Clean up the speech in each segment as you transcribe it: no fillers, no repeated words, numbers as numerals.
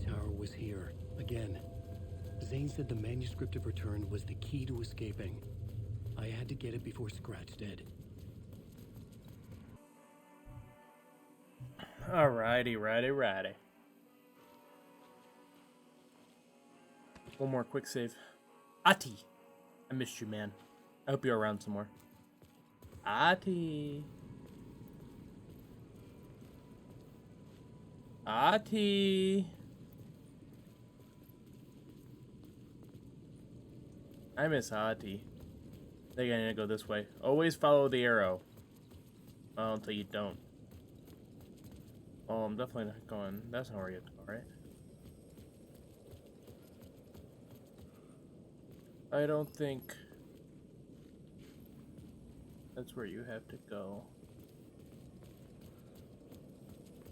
tower was here, again. Zane said the manuscript of return was the key to escaping. I had to get it before Scratch did. Alrighty. One more quick save. Ati! I missed you, man. I hope you're around some more. Ati! Ati! I miss Ati. I think I need to go this way. Always follow the arrow. Well, until you don't. Oh, I'm definitely not going. That's not where you have to go, right? I don't think that's where you have to go.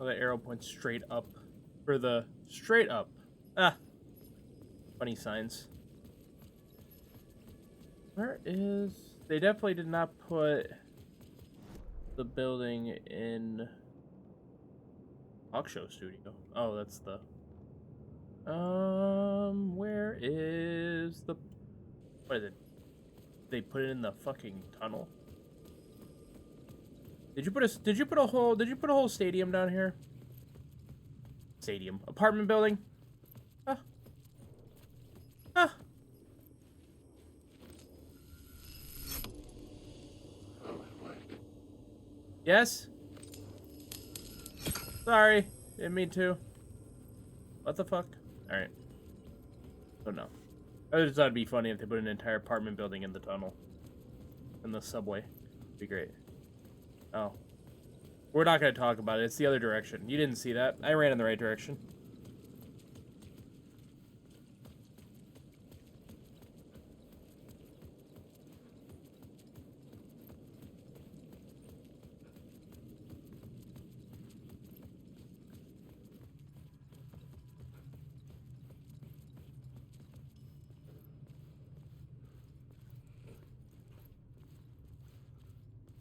Oh, the arrow points straight up. For the straight up. Ah. Funny signs. Where is... They definitely did not put the building in talk show studio. Oh, that's the... where is the... What is it? They put it in the fucking tunnel. Did you put a whole stadium down here? Stadium. Apartment building? Huh. Huh. Yes? Sorry. Didn't mean to. What the fuck? Alright. Oh no. I just thought it'd be funny if they put an entire apartment building in the tunnel. In the subway. Be great. Oh. We're not going to talk about it. It's the other direction. You didn't see that. I ran in the right direction.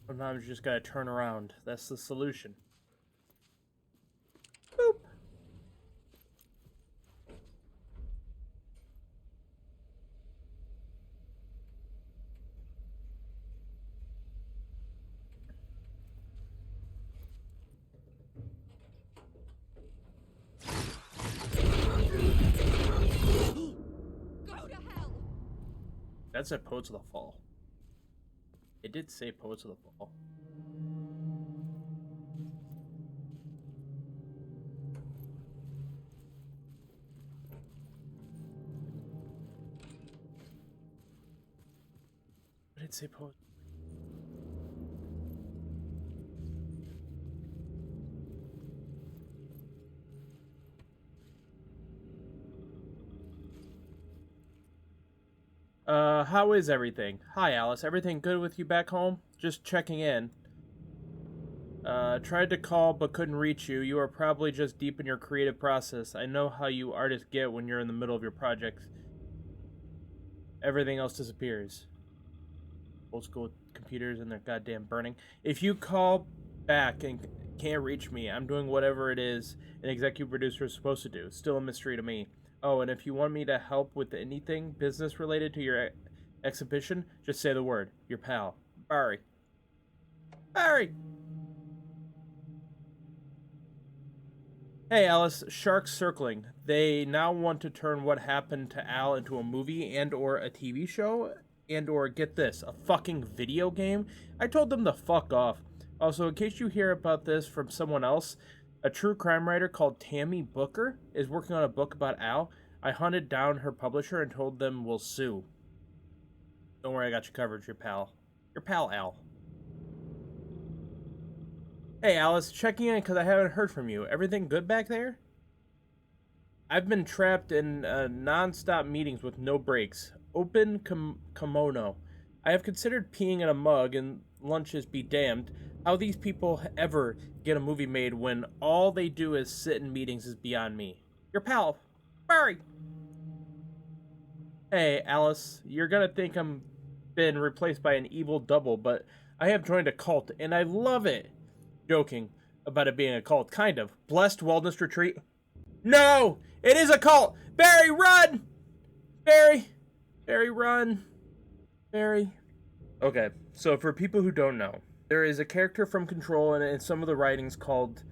Sometimes you just gotta turn around. That's the solution. Boop. Go to hell. That said Poets of the Fall. It did say Poets of the Fall. What did it say Poets? How is everything? Hi, Alice. Everything good with you back home? Just checking in. Tried to call but couldn't reach you. You are probably just deep in your creative process. I know how you artists get when you're in the middle of your project. Everything else disappears. Old school computers and their goddamn burning. If you call back and can't reach me, I'm doing whatever it is an executive producer is supposed to do. Still a mystery to me. Oh, and if you want me to help with anything business related to your exhibition, just say the word. Your pal, Barry. Barry! Hey, Alice. Sharks circling. They now want to turn what happened to Al into a movie and or a TV show and or, get this, a fucking video game. I told them to fuck off. Also, in case you hear about this from someone else, a true crime writer called Tammy Booker is working on a book about Al. I hunted down her publisher and told them we'll sue. Don't worry, I got you covered, your pal. Your pal, Al. Hey, Alice, checking in because I haven't heard from you. Everything good back there? I've been trapped in non-stop meetings with no breaks. Open kimono. I have considered peeing in a mug and lunches be damned. How these people ever get a movie made when all they do is sit in meetings is beyond me. Your pal, Barry. Hey, Alice, you're gonna think I'm been replaced by an evil double, but I have joined a cult and I love it. Joking about it being a cult, kind of. Blessed Wellness Retreat. No! It is a cult. Barry, run! Barry, run. Barry. Okay, so for people who don't know, there is a character from Control in some of the writings called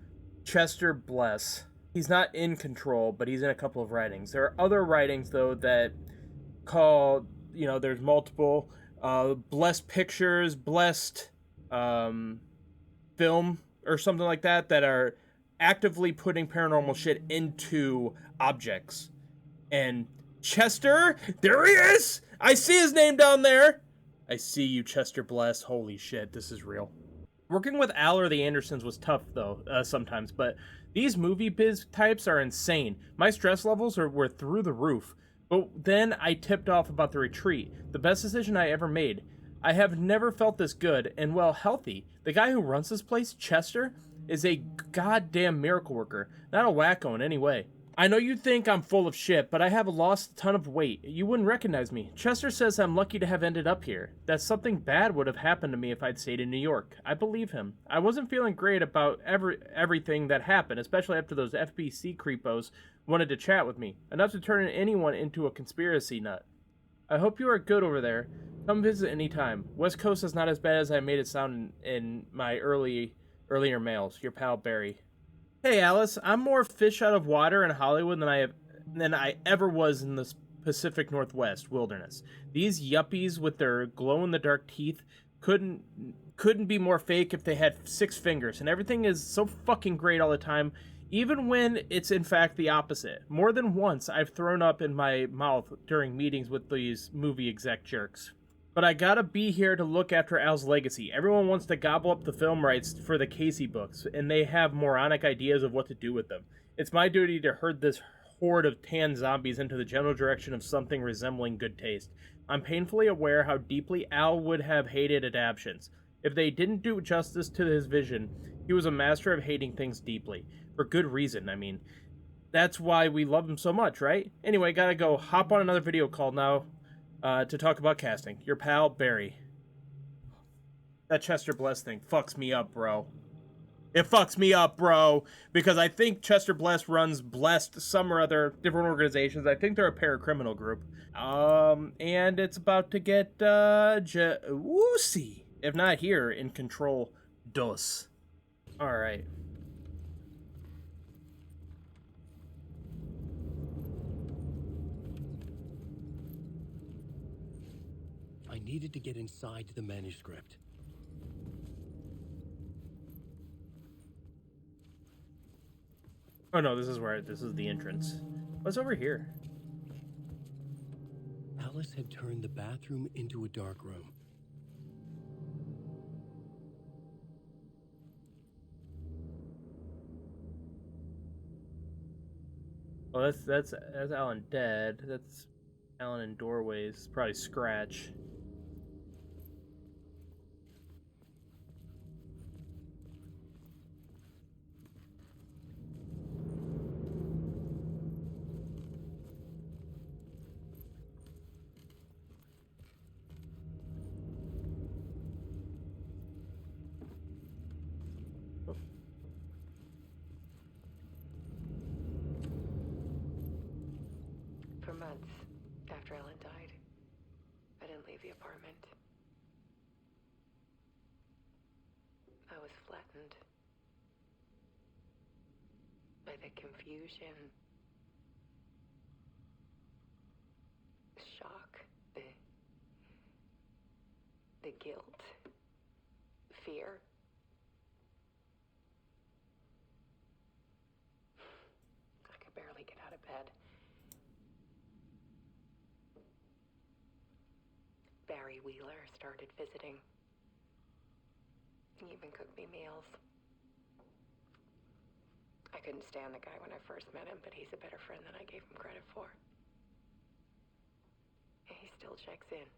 Chester Bless. He's not in Control, but he's in a couple of writings. There are other writings, though, that call, there's multiple, Blessed Pictures, Blessed Film, or something like that, that are actively putting paranormal shit into objects. And Chester, there he is! I see his name down there! I see you, Chester Bless. Holy shit, this is real. Working with Al or the Andersons was tough, though, sometimes, but these movie biz types are insane. My stress levels were through the roof. But then I tipped off about the retreat. The best decision I ever made. I have never felt this good and, well, healthy. The guy who runs this place, Chester, is a goddamn miracle worker. Not a wacko in any way. I know you think I'm full of shit, but I have lost a ton of weight. You wouldn't recognize me. Chester says I'm lucky to have ended up here. That something bad would have happened to me if I'd stayed in New York. I believe him. I wasn't feeling great about everything that happened, especially after those FBC creepos wanted to chat with me. Enough to turn anyone into a conspiracy nut. I hope you are good over there. Come visit anytime. West Coast is not as bad as I made it sound in my earlier mails. Your pal, Barry. Hey Alice, I'm more fish out of water in Hollywood than I ever was in the Pacific Northwest wilderness. These yuppies with their glow-in-the-dark teeth couldn't be more fake if they had 6 fingers, and everything is so fucking great all the time, even when it's in fact the opposite. More than once, I've thrown up in my mouth during meetings with these movie exec jerks. But I gotta be here to look after Al's legacy. Everyone wants to gobble up the film rights for the Casey books, and they have moronic ideas of what to do with them. It's my duty to herd this horde of tan zombies into the general direction of something resembling good taste. I'm painfully aware how deeply Al would have hated adaptions. If they didn't do justice to his vision, he was a master of hating things deeply. For good reason, I mean. That's why we love him so much, right? Anyway, gotta go hop on another video call now. To talk about casting. Your pal, Barry. That Chester Bless thing fucks me up, bro. It fucks me up, bro. Because I think Chester Bless runs Blessed, some or other different organizations. I think they're a paracriminal group. And it's about to get, woozy. If not here, in Control Dos. Alright. I needed to get inside the manuscript. Oh no, this is the entrance. What's over here? Alice had turned the bathroom into a dark room. Oh, that's Alan dead. That's Alan in doorways. Probably Scratch. For months after Ellen died, I didn't leave the apartment. I was flattened by the confusion, the shock, the guilt, fear. I could barely get out of bed. Barry Wheeler started visiting. He even cooked me meals. I couldn't stand the guy when I first met him, but he's a better friend than I gave him credit for. And he still checks in,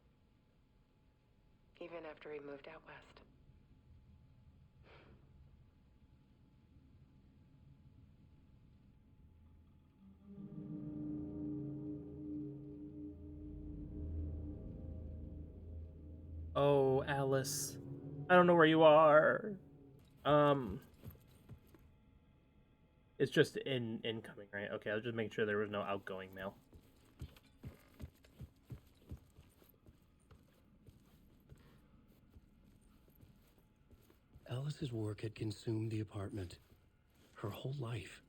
even after he moved out west. Oh, Alice. I don't know where you are. It's just incoming, right? Okay, I was just making sure there was no outgoing mail. Alice's work had consumed the apartment. Her whole life.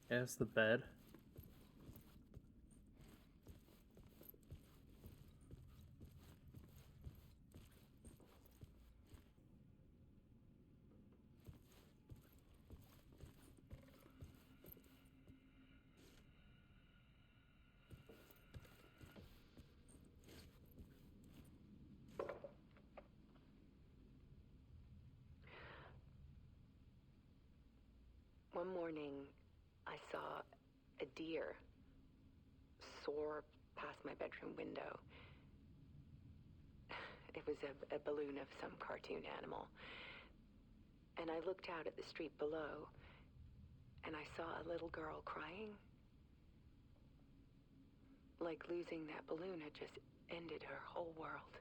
Yeah, it's the bed. One morning, I saw a deer soar past my bedroom window. It was a balloon of some cartoon animal. And I looked out at the street below, and I saw a little girl crying. Like losing that balloon had just ended her whole world.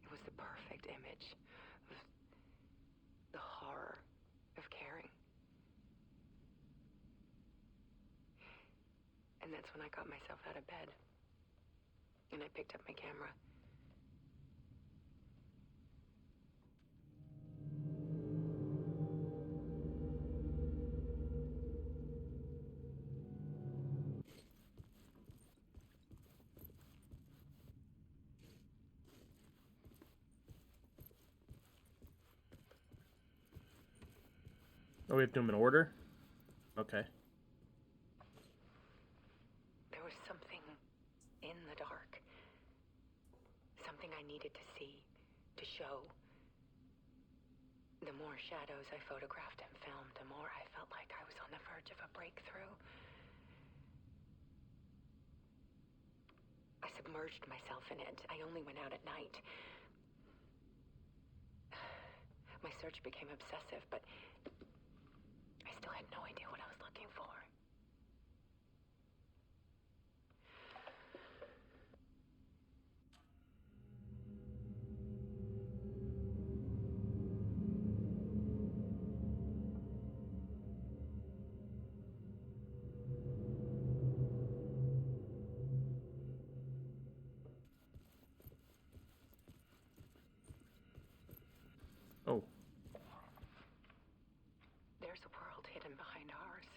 It was the perfect image of the horror of caring. And that's when I got myself out of bed. And I picked up my camera. Oh, we have to do them in order? Okay. There was something in the dark. Something I needed to see, to show. The more shadows I photographed and filmed, the more I felt like I was on the verge of a breakthrough. I submerged myself in it. I only went out at night. My search became obsessive, but I still had no idea what I was looking for. Oh. There's a world hidden behind ours.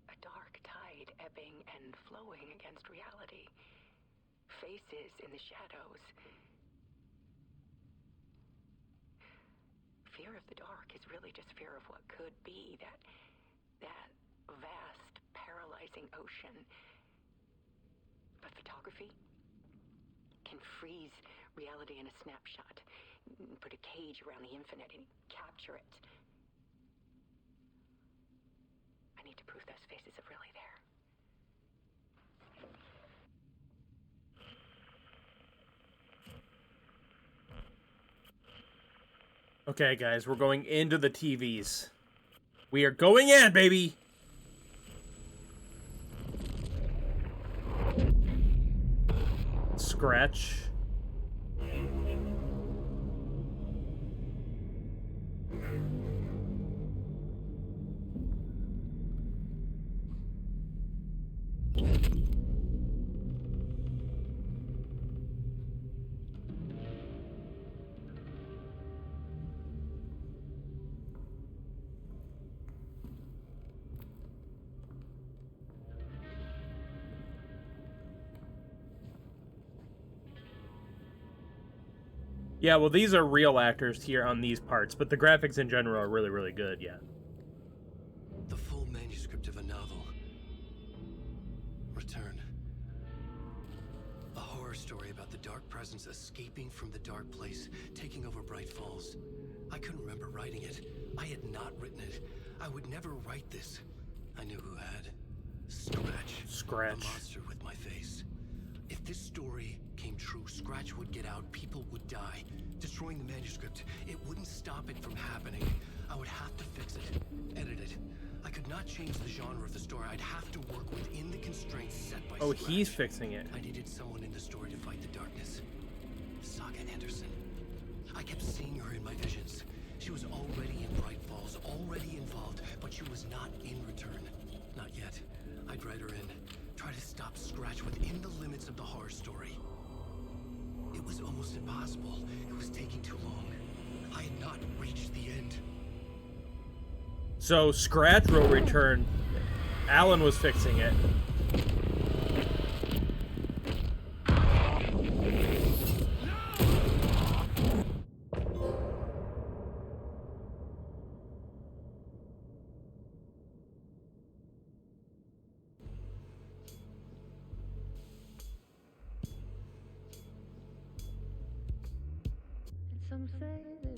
A dark tide ebbing and flowing against reality. Faces in the shadows. Fear of the dark is really just fear of what could be, that vast, paralyzing ocean. But photography can freeze reality in a snapshot, put a cage around the infinite and capture it. I need to prove those faces are really there. Okay, guys, we're going into the TVs. We are going in, baby! Scratch. Yeah, well, these are real actors here on these parts, but the graphics in general are really, really good, yeah. The full manuscript of a novel. Return. A horror story about the dark presence escaping from the dark place, taking over Bright Falls. I couldn't remember writing it. I had not written it. I would never write this. I knew who had. Scratch. A monster with my face. If this story came true, Scratch would get out, people would die. Destroying the manuscript, it wouldn't stop it from happening. I would have to fix it, edit it. I could not change the genre of the story. I'd have to work within the constraints set by Oh, Scratch. he's fixing it. I needed someone in the story to fight the darkness. Saga Anderson. I kept seeing her in my visions. She was already in Bright Falls, already involved, but she was not in return. Not yet. I'd write her in. Try to stop Scratch within the limits of the horror story. It was almost impossible. It was taking too long. I had not reached the end. So Scratch will return. Alan was fixing it.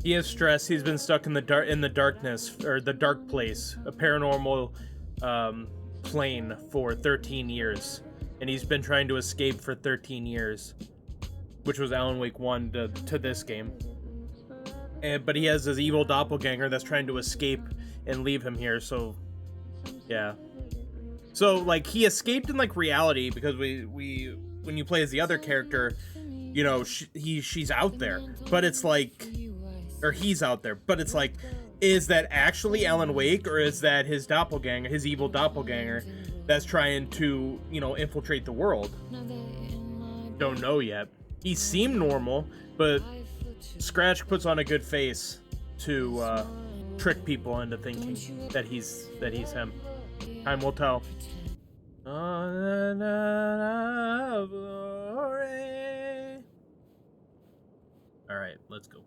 He is stressed. He's been stuck in the darkness, or the dark place, a paranormal plane for 13 years, and he's been trying to escape for 13 years, which was Alan Wake 1 to this game. But he has this evil doppelganger that's trying to escape and leave him here. So, yeah. So like he escaped in like reality because we when you play as the other character, you know, she's out there, but it's like. Or he's out there, but it's like, is that actually Alan Wake, or is that his doppelganger, his evil doppelganger, that's trying to, you know, infiltrate the world? Don't know yet. He seemed normal, but Scratch puts on a good face to trick people into thinking that he's him. Time will tell. All right, let's go.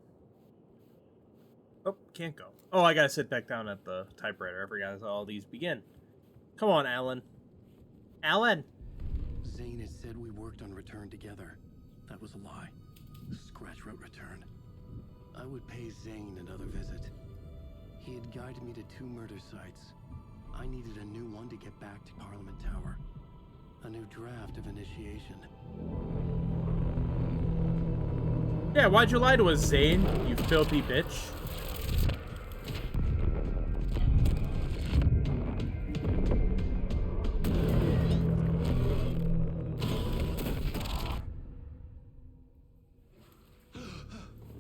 Oh, can't go. Oh, I gotta sit back down at the typewriter. I forgot how all these begin. Come on, Alan. Alan! Zane had said we worked on Return together. That was a lie. Scratch wrote Return. I would pay Zane another visit. He had guided me to 2 murder sites. I needed a new one to get back to Parliament Tower. A new draft of initiation. Yeah, why'd you lie to us, Zane, you filthy bitch?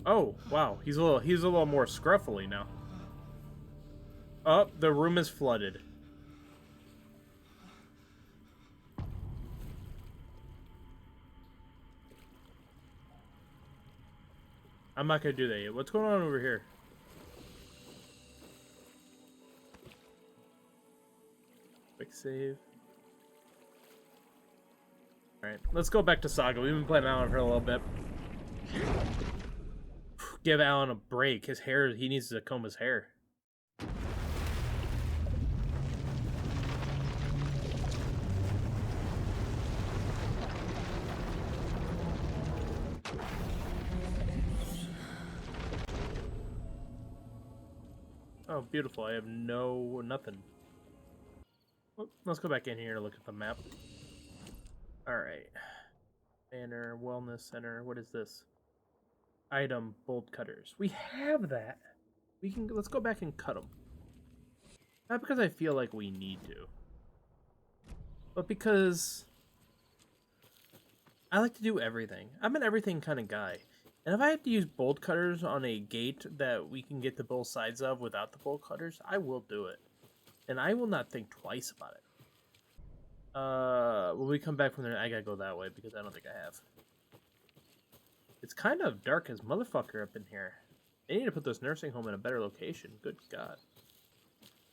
Oh, wow. He's a little more scruffily now. Oh, the room is flooded. I'm not gonna do that yet. What's going on over here? Quick save. Alright, let's go back to Saga. We've been playing Alan for a little bit. Give Alan a break. His hair, he needs to comb his hair. Oh, beautiful. I have nothing. Well, let's go back in here and look at the map. Alright. Banner, Wellness Center. What is this? Item, bolt cutters. We have that. Let's go back and cut them. Not because I feel like we need to, but because I like to do everything. I'm an everything kind of guy. And if I have to use bolt cutters on a gate that we can get to both sides of without the bolt cutters, I will do it. And I will not think twice about it. When we come back from there, I gotta go that way because I don't think I have. It's kind of dark as motherfucker up in here. They need to put this nursing home in a better location. Good God.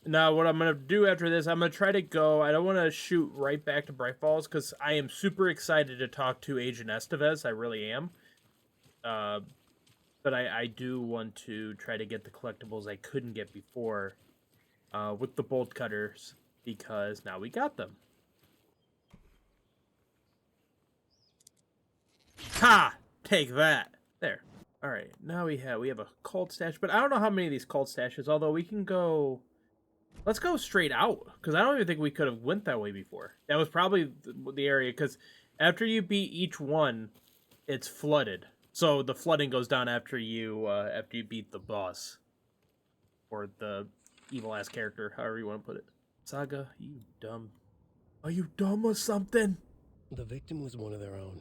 Now, what I'm going to do after this, I'm going to try to go... I don't want to shoot right back to Bright Falls because I am super excited to talk to Agent Estevez. I really am. But I do want to try to get the collectibles I couldn't get before with the bolt cutters because now we got them. Ha! Take that. There. Alright, now we have a cult stash, but I don't know how many of these cult stashes, although we can go Let's go straight out, because I don't even think we could have went that way before. That was probably the area, because after you beat each one, it's flooded. So the flooding goes down after you beat the boss. Or the evil-ass character, however you want to put it. Saga, you dumb. Are you dumb or something? The victim was one of their own.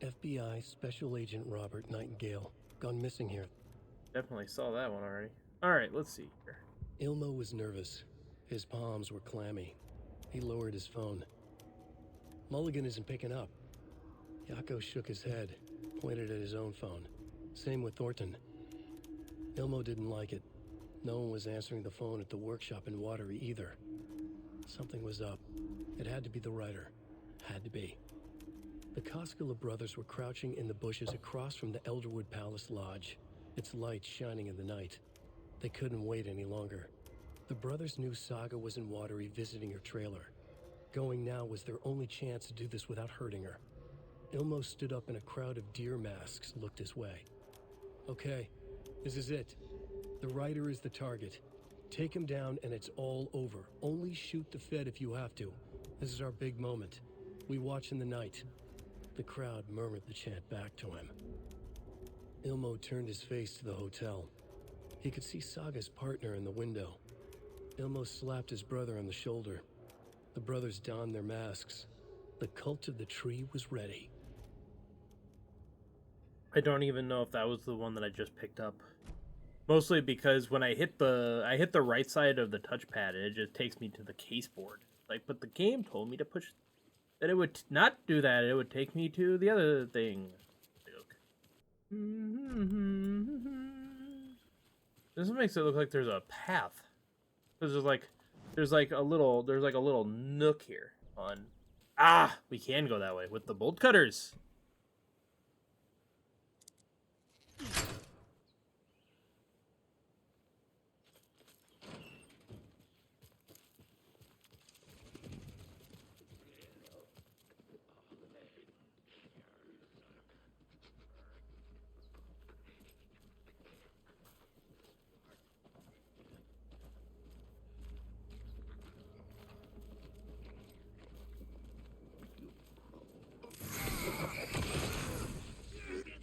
FBI Special Agent Robert Nightingale, gone missing here. Definitely saw that one already. Alright, let's see here. Ilmo was nervous. His palms were clammy. He lowered his phone. Mulligan isn't picking up. Yako shook his head, pointed at his own phone. Same with Thornton. Ilmo didn't like it. No one was answering the phone at the workshop in Watery either. Something was up. It had to be the writer. Had to be. The Koskela brothers were crouching in the bushes across from the Elderwood Palace Lodge, its lights shining in the night. They couldn't wait any longer. The brothers knew Saga was in Watery visiting her trailer. Going now was their only chance to do this without hurting her. Ilmo stood up in a crowd of deer masks, looked his way. Okay, this is it. The writer is the target. Take him down and it's all over. Only shoot the Fed if you have to. This is our big moment. We watch in the night. The crowd murmured the chant back to him. Ilmo turned his face to the hotel. He could see Saga's partner in the window. Ilmo slapped his brother on the shoulder. The brothers donned their masks. The cult of the tree was ready. I don't even know if that was the one that I just picked up. Mostly because when I hit the right side of the touchpad, it just takes me to the caseboard. Like, but the game told me to push that it would not do that. It would take me to the other thing. This makes it look like there's a path. There's like a little nook here on. Ah, we can go that way with the bolt cutters.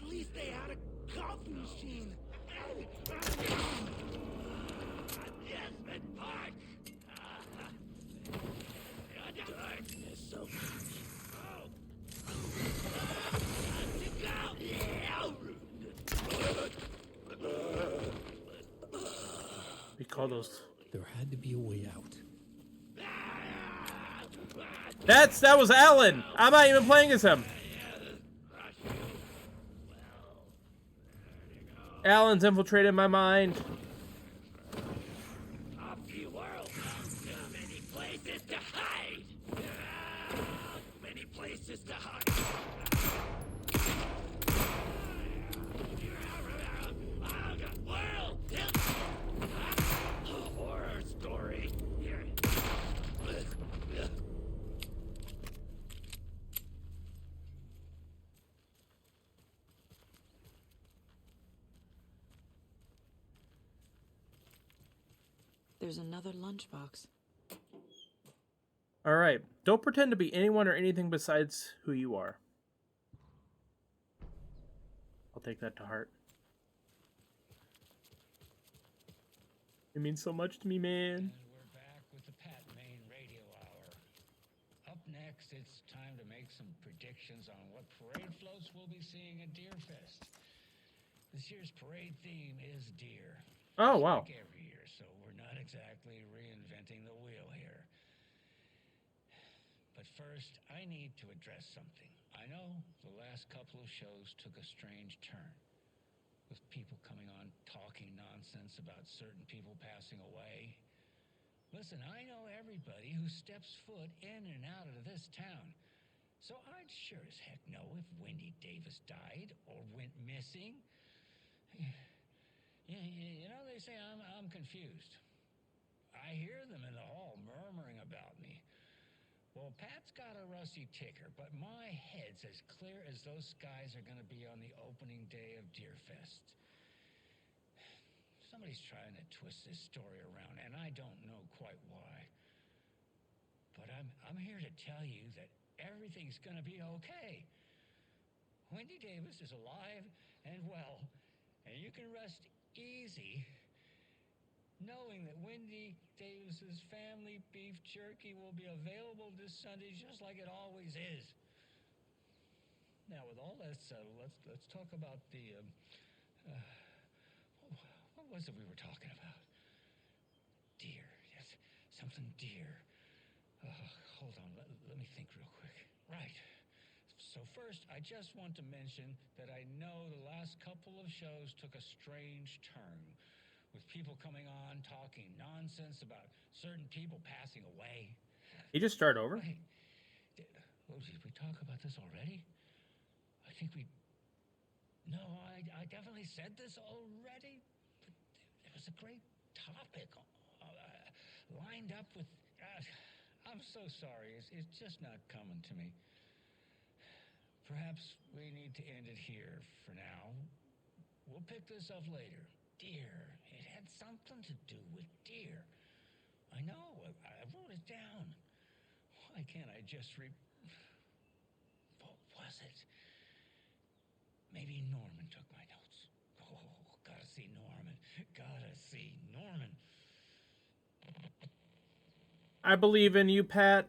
At least they had a coffee machine. Yes, but Park. Darkness so We call those. There had to be a way out. That was Alan. I'm not even playing as him. Alan's infiltrated my mind. world. Too many places to hide. Many places to hide. World. Horror story. There's another lunchbox. All right. Don't pretend to be anyone or anything besides who you are. I'll take that to heart. It means so much to me, man. And we're back with the Pat Main Radio Hour. Up next, it's time to make some predictions on what parade floats we'll be seeing at Deer Fest. This year's parade theme is deer. Oh, wow. Like every year, so we're not exactly reinventing the wheel here. But first, I need to address something. I know the last couple of shows took a strange turn, with people coming on talking nonsense about certain people passing away. Listen, I know everybody who steps foot in and out of this town. So I'd sure as heck know if Wendy Davis died or went missing. You know, they say I'm confused. I hear them in the hall murmuring about me. Well, Pat's got a rusty ticker, but my head's as clear as those skies are going to be on the opening day of Deer Fest. So Somebody's trying to twist this story around, and I don't know quite why. But I'm here to tell you that everything's gonna be okay. Wendy Davis is alive and well, and you can rest easy knowing that Wendy Davis's family beef jerky will be available this Sunday just like it always is. Now, with all that settled, let's talk about the what was it we were talking about? Deer, yes, something deer. Hold on, let me think real quick. Right. So first, I just want to mention that I know the last couple of shows took a strange turn, with people coming on talking nonsense about certain people passing away. You just start over? Wait, did we talk about this already? I think we... No, I definitely said this already, but it was a great topic lined up with... I'm so sorry, it's just not coming to me. Perhaps we need to end it here for now. We'll pick this up later. Deer. It had something to do with deer. I know. I wrote it down. Why can't I just What was it? Maybe Norman took my notes. Oh, gotta see Norman. Gotta see Norman. I believe in you, Pat.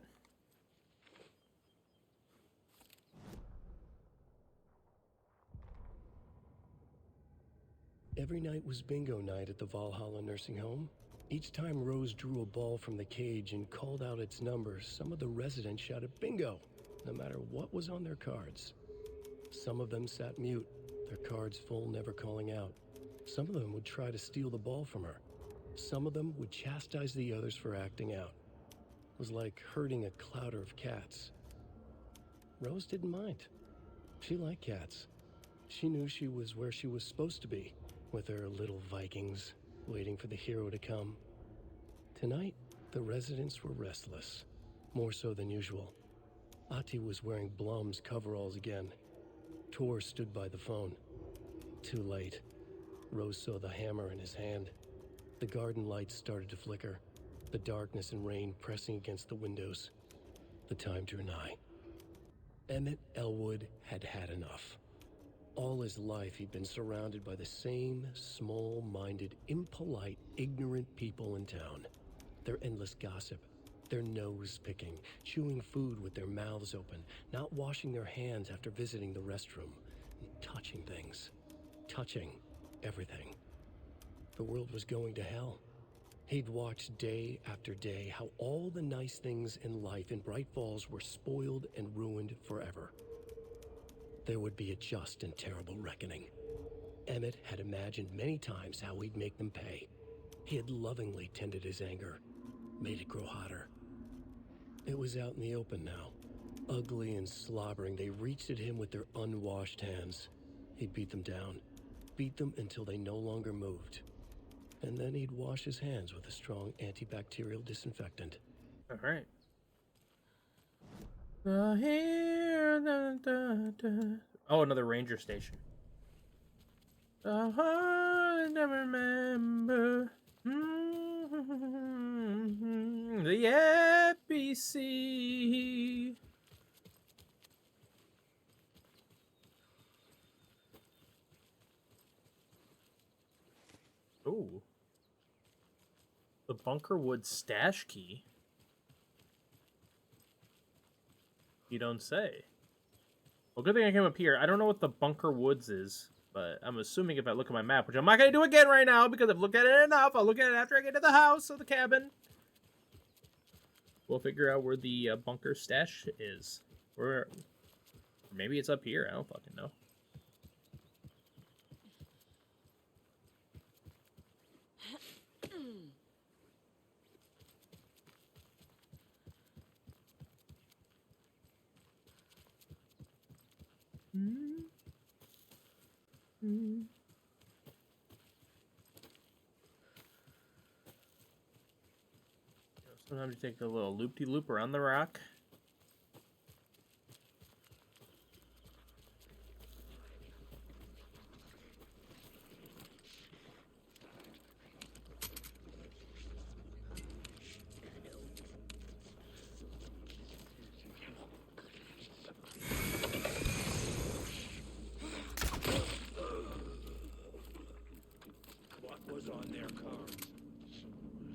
Every night was bingo night at the Valhalla nursing home. Each time Rose drew a ball from the cage and called out its number, some of the residents shouted bingo, no matter what was on their cards. Some of them sat mute, their cards full, never calling out. Some of them would try to steal the ball from her. Some of them would chastise the others for acting out. It was like herding a clouder of cats. Rose didn't mind. She liked cats. She knew she was where she was supposed to be, with her little Vikings, waiting for the hero to come. Tonight, the residents were restless, more so than usual. Ati was wearing Blum's coveralls again. Tor stood by the phone. Too late. Rose saw the hammer in his hand. The garden lights started to flicker, the darkness and rain pressing against the windows. The time drew nigh. Emmett Elwood had had enough. All his life, he'd been surrounded by the same small-minded, impolite, ignorant people in town. Their endless gossip, their nose-picking, chewing food with their mouths open, not washing their hands after visiting the restroom, and touching things. Touching everything. The world was going to hell. He'd watched day after day how all the nice things in life in Bright Falls were spoiled and ruined forever. There would be a just and terrible reckoning. Emmett had imagined many times how he'd make them pay. He had lovingly tended his anger, made it grow hotter. It was out in the open now. Ugly and slobbering, they reached at him with their unwashed hands. He'd beat them down, beat them until they no longer moved. And then he'd wash his hands with a strong antibacterial disinfectant. All right. Oh, another ranger station. I never remember the FBC. Ooh. The Bunkerwood stash key. You don't say. Well, good thing I came up here. I don't know what the Bunker Woods is, but I'm assuming if I look at my map, which I'm not going to do again right now because I've looked at it enough. I'll look at it after I get to the house or the cabin. We'll figure out where the bunker stash is. Or maybe it's up here. I don't fucking know. Sometimes you take a little loop-de-loop around the rock.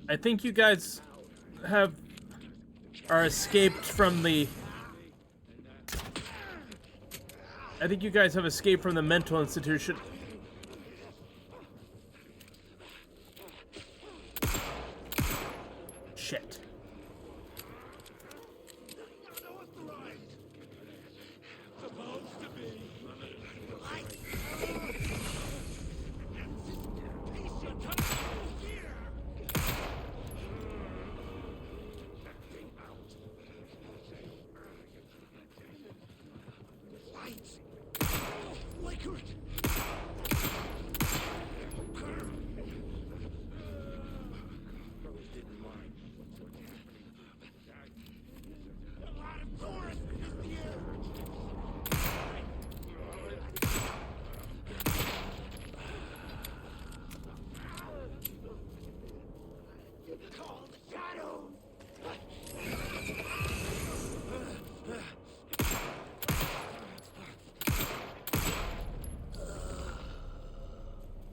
I think you guys are escaped from the... I think you guys have escaped from the mental institution. Shit.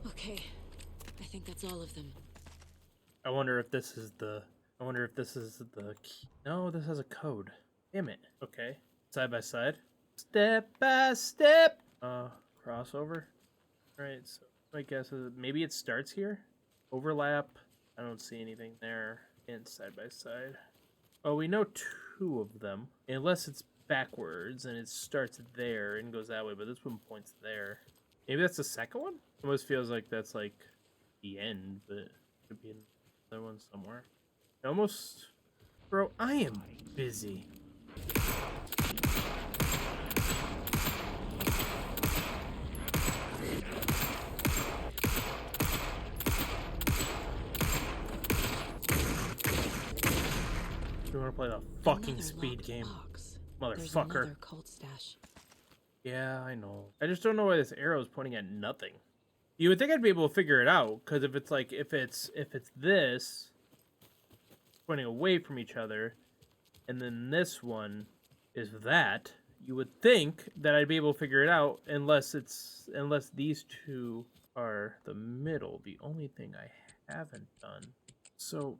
Okay, I think that's all of them. I wonder if this is the... I wonder if this is the key. No, this has a code. Damn it. Okay. Side by side. Step by step. Crossover. Alright, so my guess is maybe it starts here? Overlap. I don't see anything there. And side by side. Oh, we know two of them. Unless it's backwards and it starts there and goes that way, but this one points there. Maybe that's the second one? Almost feels like that's like the end, but it could be another one somewhere. Almost... Bro, I am busy. You wanna play the fucking Another speed locked game, box. There's motherfucker. another cult stash. Yeah, I know. I just don't know why this arrow is pointing at nothing. You would think I'd be able to figure it out, because if it's like if it's this pointing away from each other, and then this one is that, you would think that I'd be able to figure it out unless these two are the middle. The only thing I haven't done. So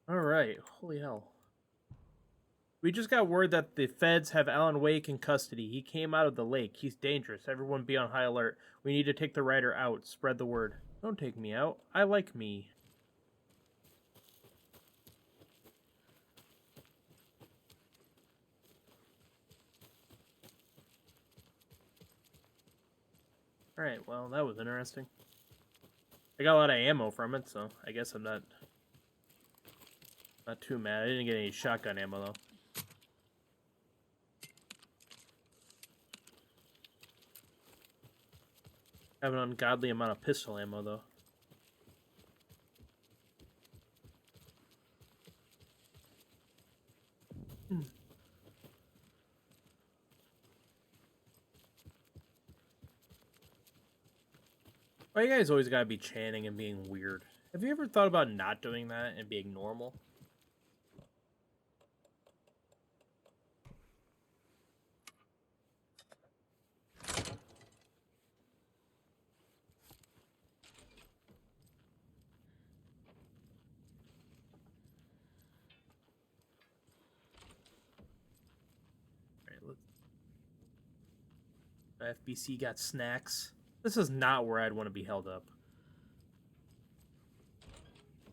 alright, holy hell. We just got word that the feds have Alan Wake in custody. He came out of the lake. He's dangerous. Everyone be on high alert. We need to take the writer out. Spread the word. Don't take me out. I like me. Alright, well, that was interesting. I got a lot of ammo from it, so I guess I'm not too mad. I didn't get any shotgun ammo, though. I have an ungodly amount of pistol ammo, though. Why you guys always gotta be chanting and being weird? Have you ever thought about not doing that and being normal? FBC got snacks. This is not where I'd want to be held up.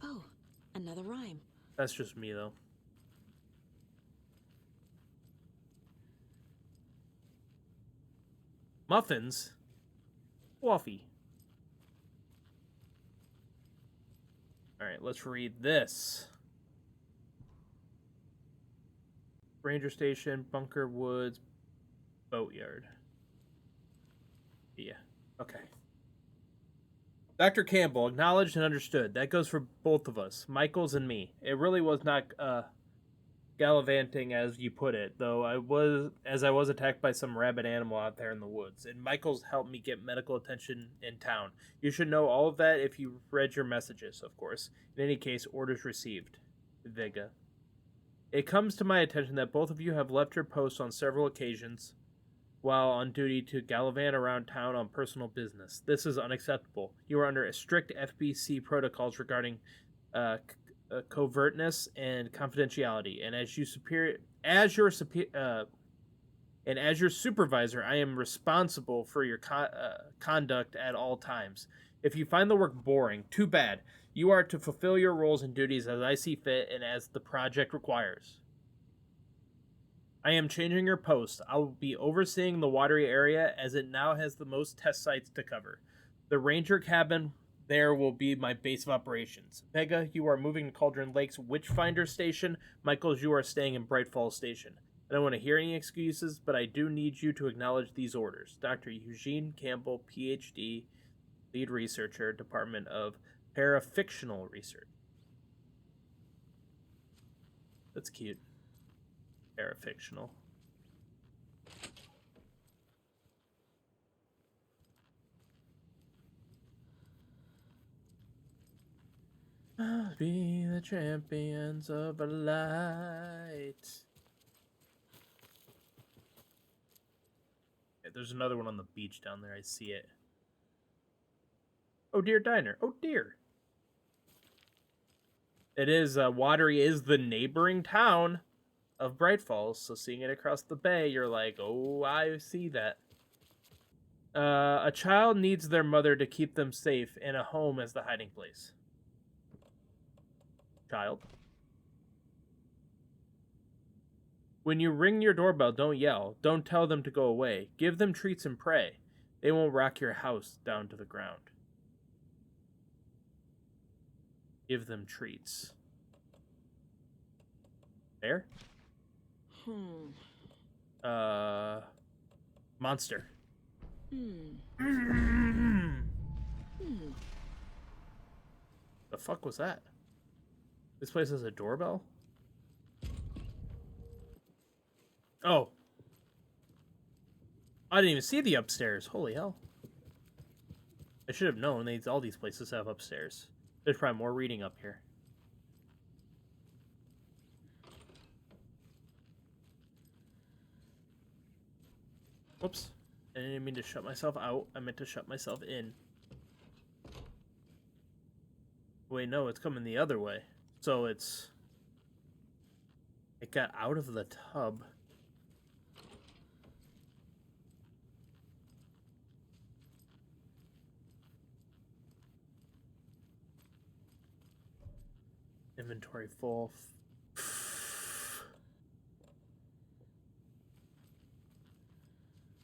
Oh, another rhyme. That's just me, though. Muffins? Coffee. Alright, let's read this. Ranger Station, Bunker Woods, Boatyard. Yeah, okay. Dr. Campbell, acknowledged and understood. That goes for both of us, Michaels and me. It really was not gallivanting, as you put it, though I was attacked by some rabid animal out there in the woods, and Michaels helped me get medical attention in town. You should know all of that if you read your messages, of course. In any case, orders received. Vega. It comes to my attention that both of you have left your posts on several occasions while on duty to gallivant around town on personal business. This is unacceptable. You are under strict FBC protocols regarding covertness and confidentiality, and as your supervisor, I am responsible for your conduct at all times. If you find the work boring, too bad. You are to fulfill your roles and duties as I see fit and as the project requires. I am changing your post. I will be overseeing the watery area as it now has the most test sites to cover. The ranger cabin there will be my base of operations. Vega, you are moving to Cauldron Lake's Witchfinder Station. Michaels, you are staying in Bright Falls Station. I don't want to hear any excuses, but I do need you to acknowledge these orders. Dr. Eugene Campbell, PhD, lead researcher, Department of Parafictional Research. That's cute. Parafictional. Be the champions of a light. Okay, there's another one on the beach down there. I see it. Oh dear, diner. Oh dear. It is, Watery is the neighboring town of Bright Falls, so seeing it across the bay, you're like, oh, I see that. A child needs their mother to keep them safe, and a home as the hiding place. Child. When you ring your doorbell, don't yell. Don't tell them to go away. Give them treats and pray. They won't rock your house down to the ground. Give them treats. There? Monster. The fuck was that? This place has a doorbell? Oh. I didn't even see the upstairs. Holy hell. I should have known. All these places have upstairs. There's probably more reading up here. Whoops. I didn't mean to shut myself out. I meant to shut myself in. Wait, no, it's coming the other way. So it got out of the tub. Inventory full.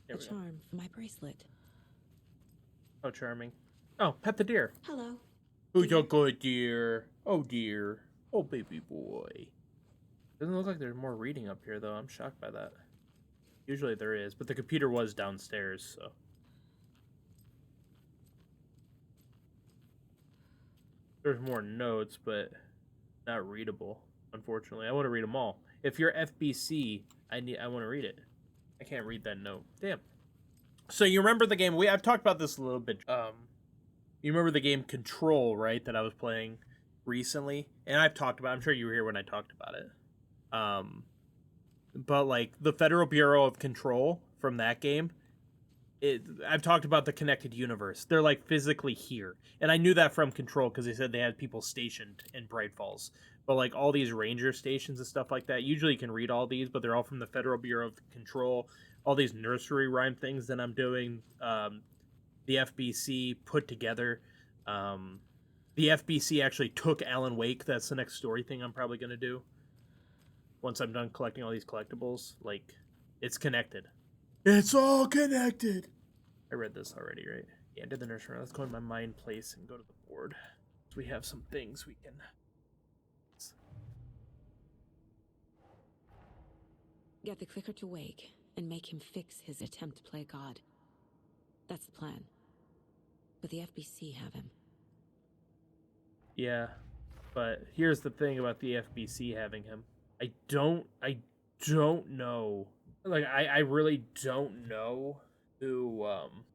The charm for my bracelet. Oh, charming. Oh, pet the deer. Hello. Who's your good deer? Oh, dear. Oh, baby boy. Doesn't look like there's more reading up here, though. I'm shocked by that. Usually there is, but the computer was downstairs, so. There's more notes, but not readable, unfortunately. I want to read them all. If you're FBC, I want to read it. I can't read that note. Damn. So you remember the game? I've talked about this a little bit. You remember the game Control, right? That I was playing recently, and I've talked about. I'm sure you were here when I talked about it. But like the Federal Bureau of Control from that game, I've talked about the connected universe. They're like physically here, and I knew that from Control because they said they had people stationed in Bright Falls. But like all these ranger stations and stuff like that, usually you can read all these, but they're all from the Federal Bureau of Control. All these nursery rhyme things that I'm doing, the FBC put together. The FBC actually took Alan Wake. That's the next story thing I'm probably going to do. Once I'm done collecting all these collectibles, like, it's connected. It's all connected! I read this already, right? Yeah, I did the nursery. Let's go to my mind place and go to the board. So we have some things we can... Get the clicker to Wake and make him fix his attempt to play God. That's the plan. But the FBC have him. Yeah, but here's the thing about the FBC having him. I don't know. Like, I really don't know who,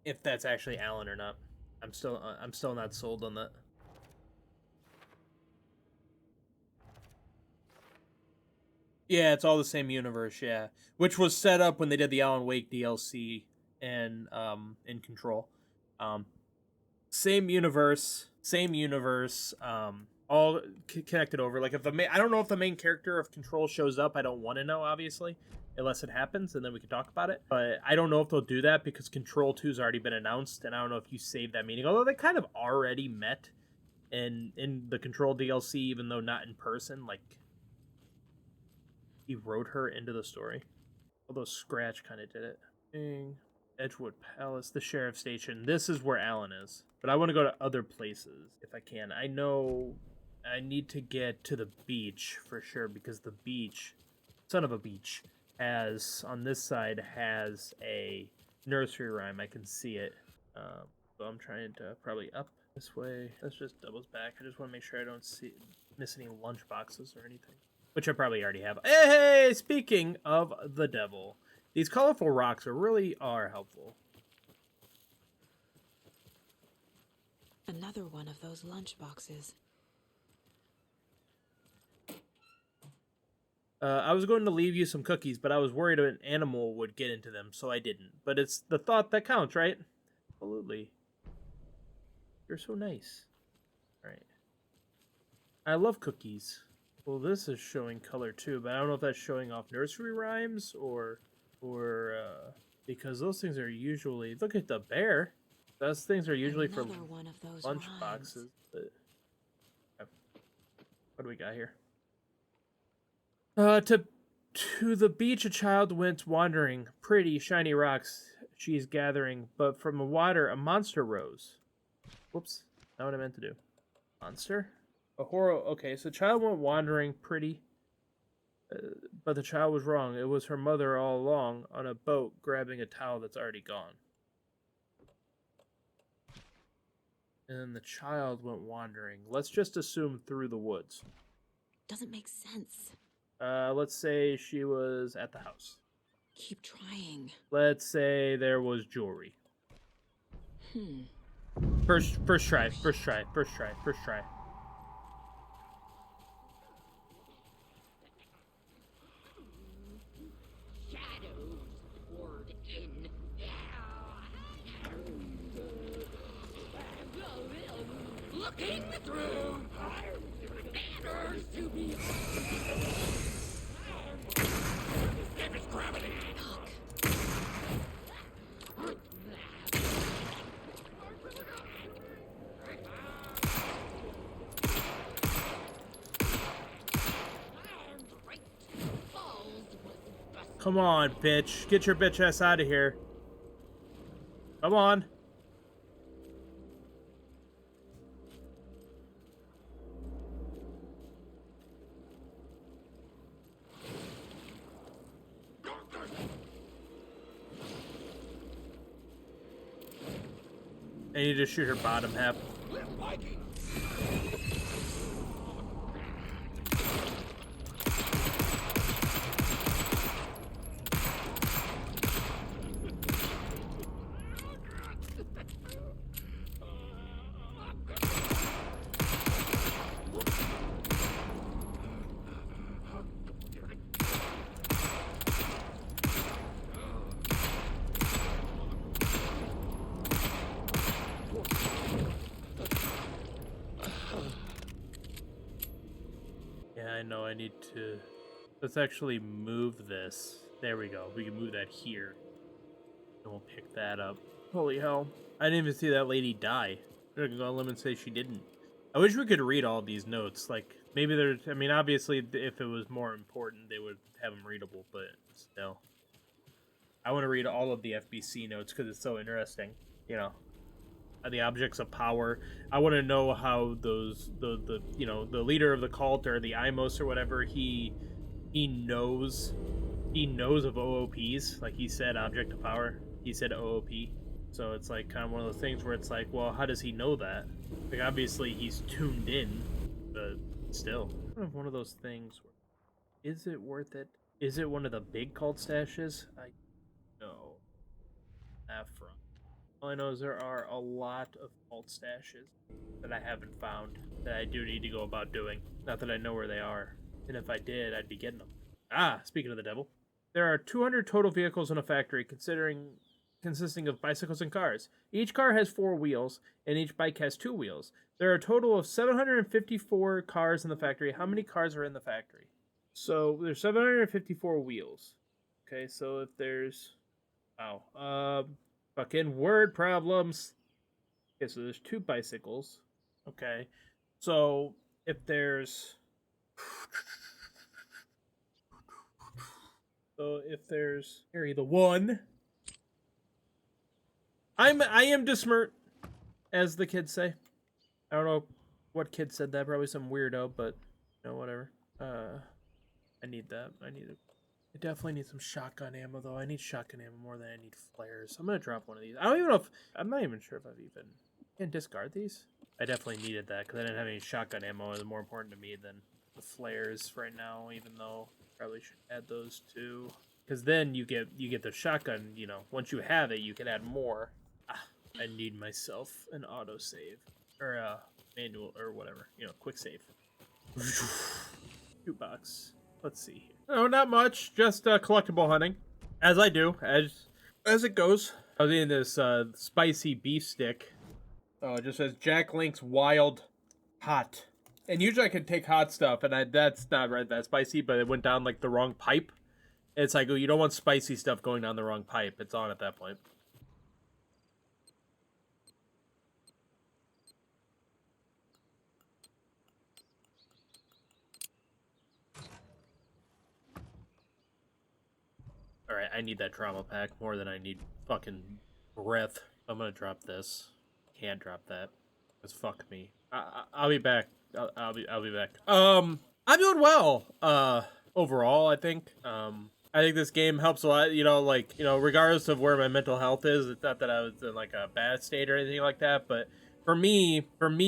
if that's actually Alan or not. I'm still not sold on that. Yeah, it's all the same universe, yeah. Which was set up when they did the Alan Wake DLC and in Control. Um same universe, all connected over. Like if the I don't know if the main character of Control shows up. I don't want to know, obviously, unless it happens, and then we can talk about it. But I don't know if they'll do that because Control 2's already been announced, and I don't know if you save that meeting. Although they kind of already met in the Control DLC, even though not in person. Like he wrote her into the story. Although Scratch kind of did it. Edgewood Palace, the sheriff's station. This is where Alan is. But I want to go to other places if I can. I know I need to get to the beach for sure because the beach, son of a beach, has, on this side, has a nursery rhyme. I can see it. So I'm trying to probably up this way. Let's just doubles back. I just want to make sure I don't miss any lunch boxes or anything. Which I probably already have. Hey, speaking of the devil. These colorful rocks really are helpful. Another one of those lunch boxes. I was going to leave you some cookies, but I was worried an animal would get into them, so I didn't. But it's the thought that counts, right? Absolutely. You're so nice. All right. I love cookies. Well, this is showing color too, but I don't know if that's showing off nursery rhymes or because those things are usually, look at the bear. Those things are usually Another for one of those lunch rhymes. boxes. But what do we got here? To the beach a child went wandering. Pretty shiny rocks she's gathering, but from the water a monster rose. Whoops, not what I meant to do. Monster? A horror. Okay, so child went wandering. Pretty. But the child was wrong. It was her mother all along on a boat grabbing a towel that's already gone. And then the child went wandering. Let's just assume through the woods. Doesn't make sense. Let's say she was at the house. Keep trying. Let's say there was jewelry. First try. Shadows poured in. Looking through banners to be. Escape its gravity. Come on, bitch. Get your bitch ass out of here. Come on. I need to shoot her bottom half. Yeah, I know. I need to... Let's actually move this. There we go. We can move that here. And we'll pick that up. Holy hell. I didn't even see that lady die. I'm gonna go on a limb and say she didn't. I wish we could read all these notes. Like, maybe there's... I mean, obviously, if it was more important, they would have them readable, but still. I want to read all of the FBC notes because it's so interesting. You know, the objects of power. I want to know how those the you know, the leader of the cult or the Imos or whatever, he knows of OOPs. Like he said, object of power. He said OOP. So it's like kind of one of those things where it's like, well, how does he know that? Like obviously he's tuned in, but still, kind of one of those things. Is it worth it? Is it one of the big cult stashes? I know. That front. All I know is there are a lot of cult stashes that I haven't found that I do need to go about doing. Not that I know where they are. And if I did, I'd be getting them. Ah, speaking of the devil. There are 200 total vehicles in a factory, consisting of bicycles and cars. Each car has 4 wheels, and each bike has 2 wheels. There are a total of 754 cars in the factory. How many cars are in the factory? So there's 754 wheels. Okay, so if there's... Wow. Fucking word problems. Okay, so there's 2 bicycles. Okay. So if there's... So if there's... Carry the 1... I am dismert, as the kids say. I don't know what kid said that. Probably some weirdo, but whatever. I need that. I definitely need some shotgun ammo though. I need shotgun ammo more than I need flares. I'm gonna drop one of these. I don't even know if I'm not even sure if I've even can discard these. I definitely needed that because I didn't have any shotgun ammo. It's more important to me than the flares right now. Even though I probably should add those too, because then you get the shotgun. Once you have it, you can add more. I need myself an autosave or a manual or whatever, quick save. 2 bucks. Let's see here. No, not much. Just collectible hunting, as I do, as it goes. I was eating this spicy beef stick. Oh, it just says Jack Link's Wild Hot. And usually I can take hot stuff, and that's not right that spicy, but it went down like the wrong pipe. It's like, oh, you don't want spicy stuff going down the wrong pipe. It's on at that point. Alright, I need that trauma pack more than I need fucking breath. I'm gonna drop this. Can't drop that. Because fuck me. I'll be back. I'll be back. I'm doing well. Overall, I think. I think this game helps a lot, regardless of where my mental health is. It's not that I was in like a bad state or anything like that, but for me,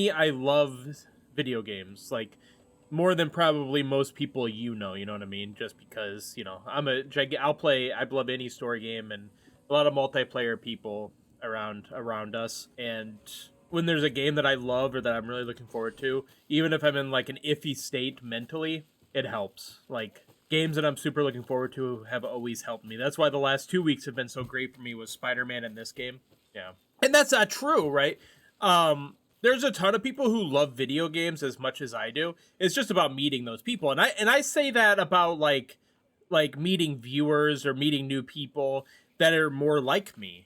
I love video games. Like, more than probably most people, you know what I mean? Just because, I love any story game and a lot of multiplayer people around us. And when there's a game that I love or that I'm really looking forward to, even if I'm in like an iffy state mentally, it helps. Like, games that I'm super looking forward to have always helped me. That's why the last 2 weeks have been so great for me with Spider-Man and this game. Yeah. And that's not true, right? There's a ton of people who love video games as much as I do. It's just about meeting those people. And I say that about like meeting viewers or meeting new people that are more like me,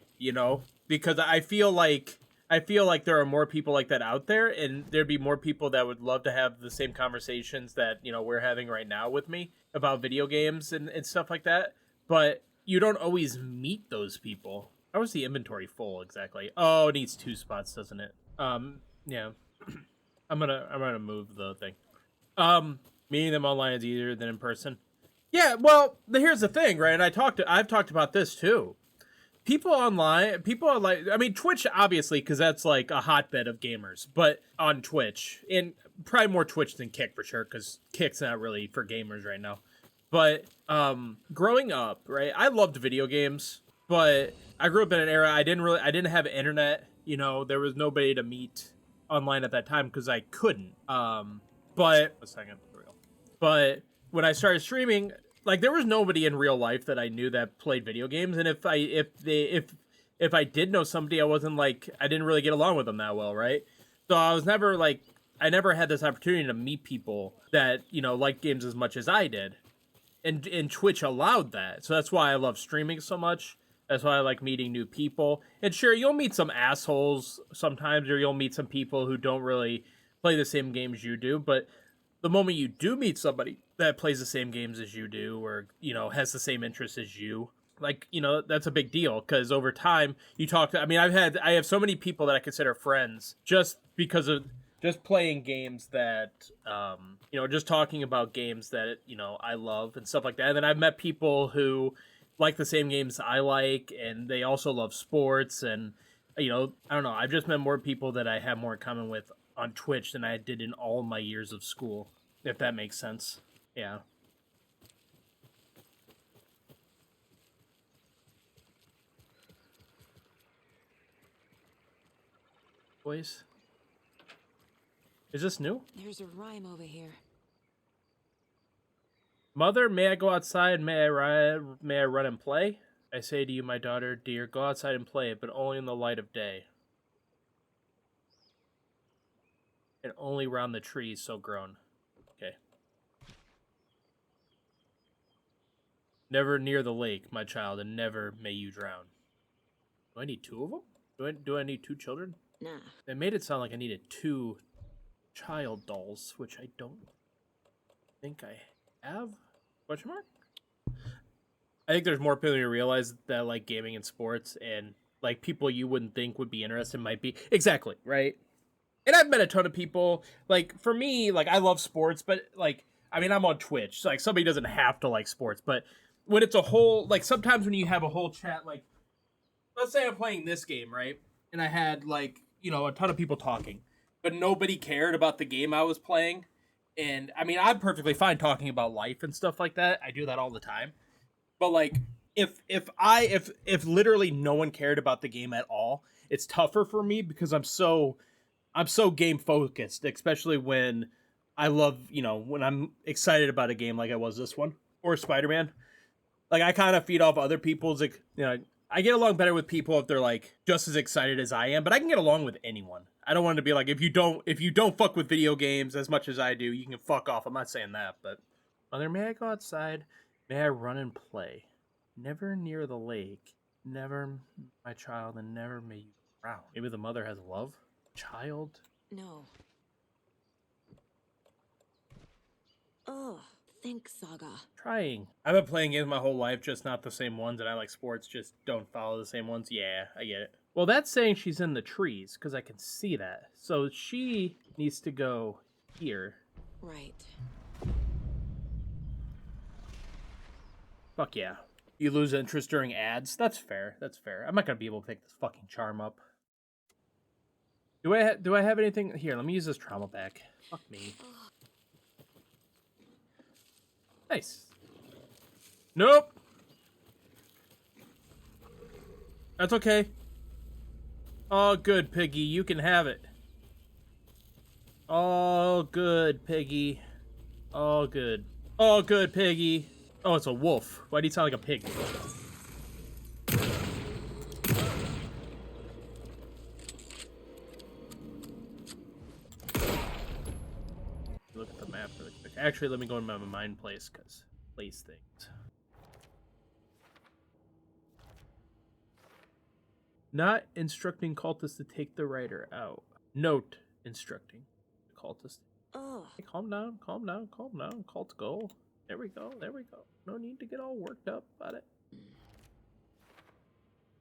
because I feel like there are more people like that out there, and there'd be more people that would love to have the same conversations that, we're having right now with me about video games and stuff like that. But you don't always meet those people. How is the inventory full exactly? Oh, it needs 2 spots, doesn't it? Yeah. I'm gonna move the thing. Meeting them online is easier than in person. Yeah, well, here's the thing, right? And I've talked about this too. People are like, I mean, Twitch, obviously, because that's like a hotbed of gamers, but on Twitch, and probably more Twitch than Kick for sure, because Kick's not really for gamers right now. But growing up, right, I loved video games, but I grew up in an era I didn't have internet. There was nobody to meet online at that time because I couldn't. But a second, for real. But when I started streaming, like, there was nobody in real life that I knew that played video games, and if I did know somebody, I didn't really get along with them that well, right? So I was never like, I never had this opportunity to meet people that liked games as much as I did, and Twitch allowed that. So that's why I love streaming so much. That's why I like meeting new people. And sure, you'll meet some assholes sometimes, or you'll meet some people who don't really play the same games you do. But the moment you do meet somebody that plays the same games as you do, or, has the same interests as you, like, that's a big deal. Because over time, I have so many people that I consider friends just because of just playing games that, just talking about games that, I love and stuff like that. And then I've met people who like the same games I like, and they also love sports, and I don't know, I've just met more people that I have more in common with on Twitch than I did in all my years of school, if that makes sense. Yeah. Boys, is this new? There's a rhyme over here. Mother, may I go outside? May I run and play? I say to you, my daughter, dear, go outside and play, but only in the light of day. And only round the trees so grown. Okay. Never near the lake, my child, and never may you drown. Do I need two of them? Do I need two children? Nah. They made it sound like I needed two child dolls, which I don't think I have. Question mark? I think there's more people who realize that like gaming and sports and like people you wouldn't think would be interested might be. Exactly, right? And I've met a ton of people, like, for me, like, I love sports, but, like, I mean, I'm on Twitch, so, like, somebody doesn't have to like sports, but when it's a whole, like, sometimes when you have a whole chat, like, let's say I'm playing this game, right? And I had, like, you know, a ton of people talking, but nobody cared about the game I was playing. And, I mean, I'm perfectly fine talking about life and stuff like that. I do that all the time. But, like, if literally no one cared about the game at all, it's tougher for me because I'm so game focused, especially when I love, you know, when I'm excited about a game like I was this one or Spider-Man. Like, I kind of feed off other people's, like, you know, I get along better with people if they're like just as excited as I am, but I can get along with anyone. I don't want to be like, if you don't fuck with video games as much as I do, you can fuck off. I'm not saying that, but Mother, may I go outside? May I run and play? Never near the lake. Never, my child, and never may you drown. Maybe the mother has love? Child? No. Oh, thanks, Saga. Trying. I've been playing games my whole life, just not the same ones, and I like sports, just don't follow the same ones. Yeah, I get it. Well, that's saying she's in the trees, because I can see that. So she needs to go here. Right. Fuck yeah. You lose interest during ads? That's fair. That's fair. I'm not going to be able to pick this fucking charm up. Do I have anything? Here, let me use this trauma back. Fuck me. Nice. Nope. That's okay. Oh, good, Piggy. You can have it. Oh, good, Piggy. Oh, good. Oh, good, Piggy. Oh, it's a wolf. Why do you sound like a pig? Look at the map really quick. Actually, let me go in my mind place, because place things. Not instructing cultists to take the writer out. Note instructing the cultists. Oh. Hey, calm down, calm down, calm down. Cult goal. There we go, there we go. No need to get all worked up about it.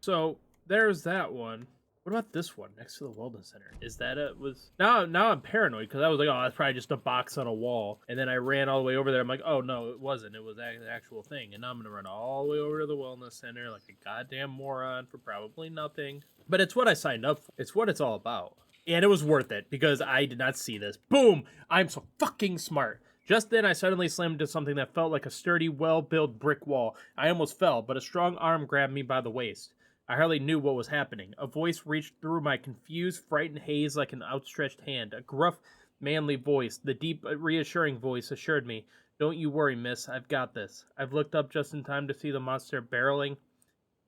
So, there's that one. What about this one next to the wellness center? Is that it? Now I'm paranoid because I was like, oh, that's probably just a box on a wall. And then I ran all the way over there. I'm like, oh no, it wasn't. It was an actual thing. And now I'm gonna run all the way over to the wellness center like a goddamn moron for probably nothing. But it's what I signed up for. It's what it's all about. And it was worth it because I did not see this. Boom! I'm so fucking smart. Just then, I suddenly slammed into something that felt like a sturdy, well-built brick wall. I almost fell, but a strong arm grabbed me by the waist. I hardly knew what was happening. A voice reached through my confused, frightened haze like an outstretched hand. A gruff, manly voice, the deep, reassuring voice, assured me, "Don't you worry, miss. I've got this." I've looked up just in time to see the monster barreling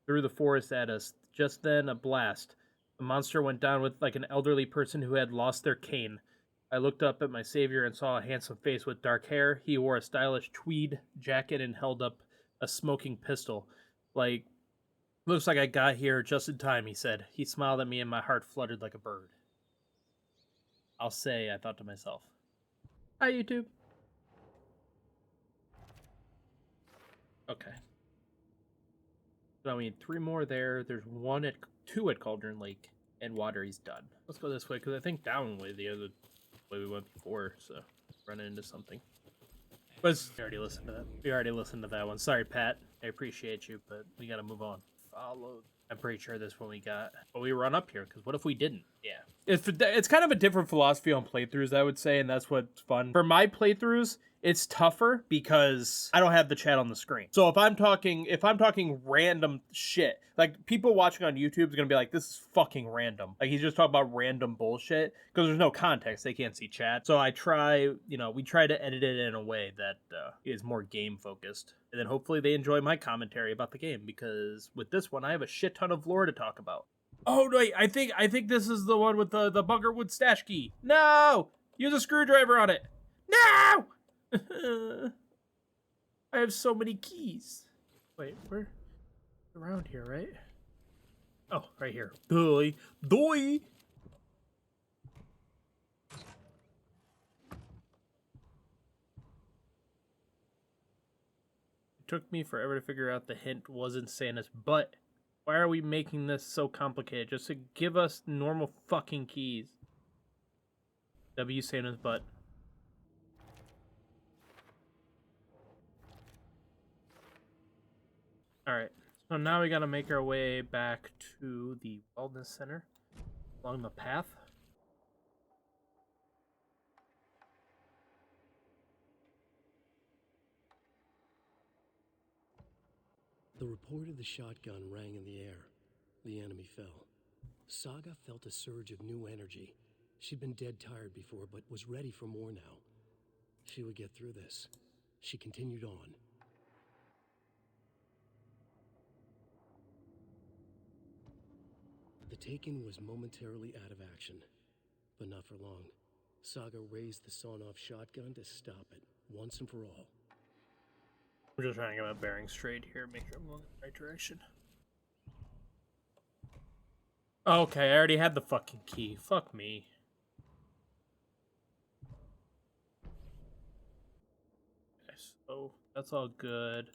through the forest at us. Just then, a blast. The monster went down with like an elderly person who had lost their cane. I looked up at my savior and saw a handsome face with dark hair. He wore a stylish tweed jacket and held up a smoking pistol. Like, looks like I got here just in time, he said. He smiled at me and my heart fluttered like a bird. I'll say, I thought to myself. Hi, YouTube. Okay. So we need 3 more there. There's 2 at Cauldron Lake, and Watery's done. Let's go this way, because I think down way the other way we went before, so running into something. But we already listened to that. We already listened to that one. Sorry, Pat. I appreciate you, but we gotta move on. Follow. I'm pretty sure this one we got. But we run up here, because what if we didn't? Yeah. It's kind of a different philosophy on playthroughs, I would say, and that's what's fun. For my playthroughs, it's tougher because I don't have the chat on the screen. So if I'm talking random shit, like people watching on YouTube is gonna be like, this is fucking random. Like he's just talking about random bullshit because there's no context. They can't see chat. So we try to edit it in a way that is more game focused. And then hopefully they enjoy my commentary about the game because with this one, I have a shit ton of lore to talk about. Oh wait, I think this is the one with the Bunkerwood stash key. No! Use a screwdriver on it. No! I have so many keys. Wait, where? Around here, right? Oh, right here. Doy. It took me forever to figure out the hint wasn't Santa's butt. Why are we making this so complicated? Just to give us normal fucking keys. W Santa's butt. Alright, so now we gotta make our way back to the wellness center along the path. The report of the shotgun rang in the air. The enemy fell. Saga felt a surge of new energy. She'd been dead tired before, but was ready for more now. She would get through this. She continued on. The Taken was momentarily out of action, but not for long. Saga raised the sawn-off shotgun to stop it, once and for all. I'm just trying to get my bearings straight here, make sure I'm going in the right direction. Okay, I already had the fucking key. Fuck me. Okay, so that's all good.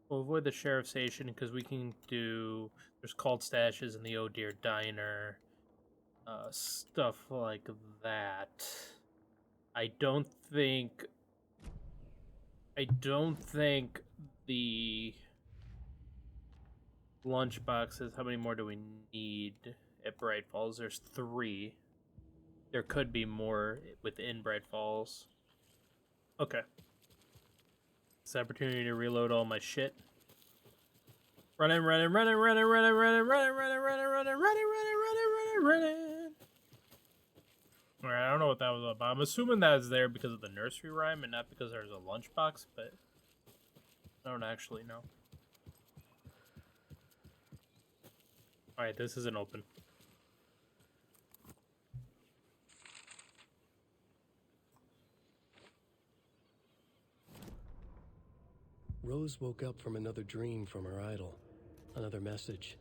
We'll avoid the sheriff's station because we can do... There's called stashes in the Oh Dear Diner. Stuff like that. I don't think the lunch boxes... How many more do we need at Bright Falls? There's 3. There could be more within Bright Falls. Okay. It's the opportunity to reload all my shit. Running. Alright, I don't know what that was about. I'm assuming that was there because of the nursery rhyme and not because there's a lunchbox, but I don't actually know. Alright, this isn't open. Rose woke up from another dream from her idol. Another message.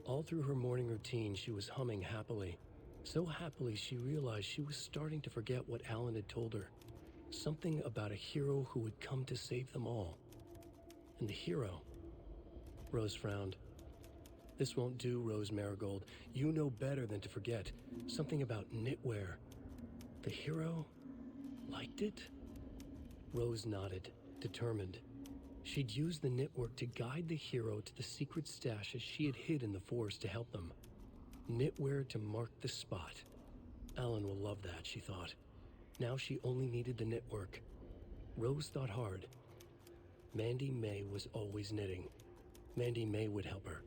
All through her morning routine, she was humming happily. So happily, she realized she was starting to forget what Alan had told her. Something about a hero who would come to save them all. And the hero... Rose frowned. This won't do, Rose Marigold. You know better than to forget. Something about knitwear. The hero... liked it? Rose nodded, determined. She'd use the knitwork to guide the hero to the secret stashes she had hid in the forest to help them. Knitwear to mark the spot. Alan will love that, she thought. Now she only needed the knitwork. Rose thought hard. Mandy May was always knitting. Mandy May would help her.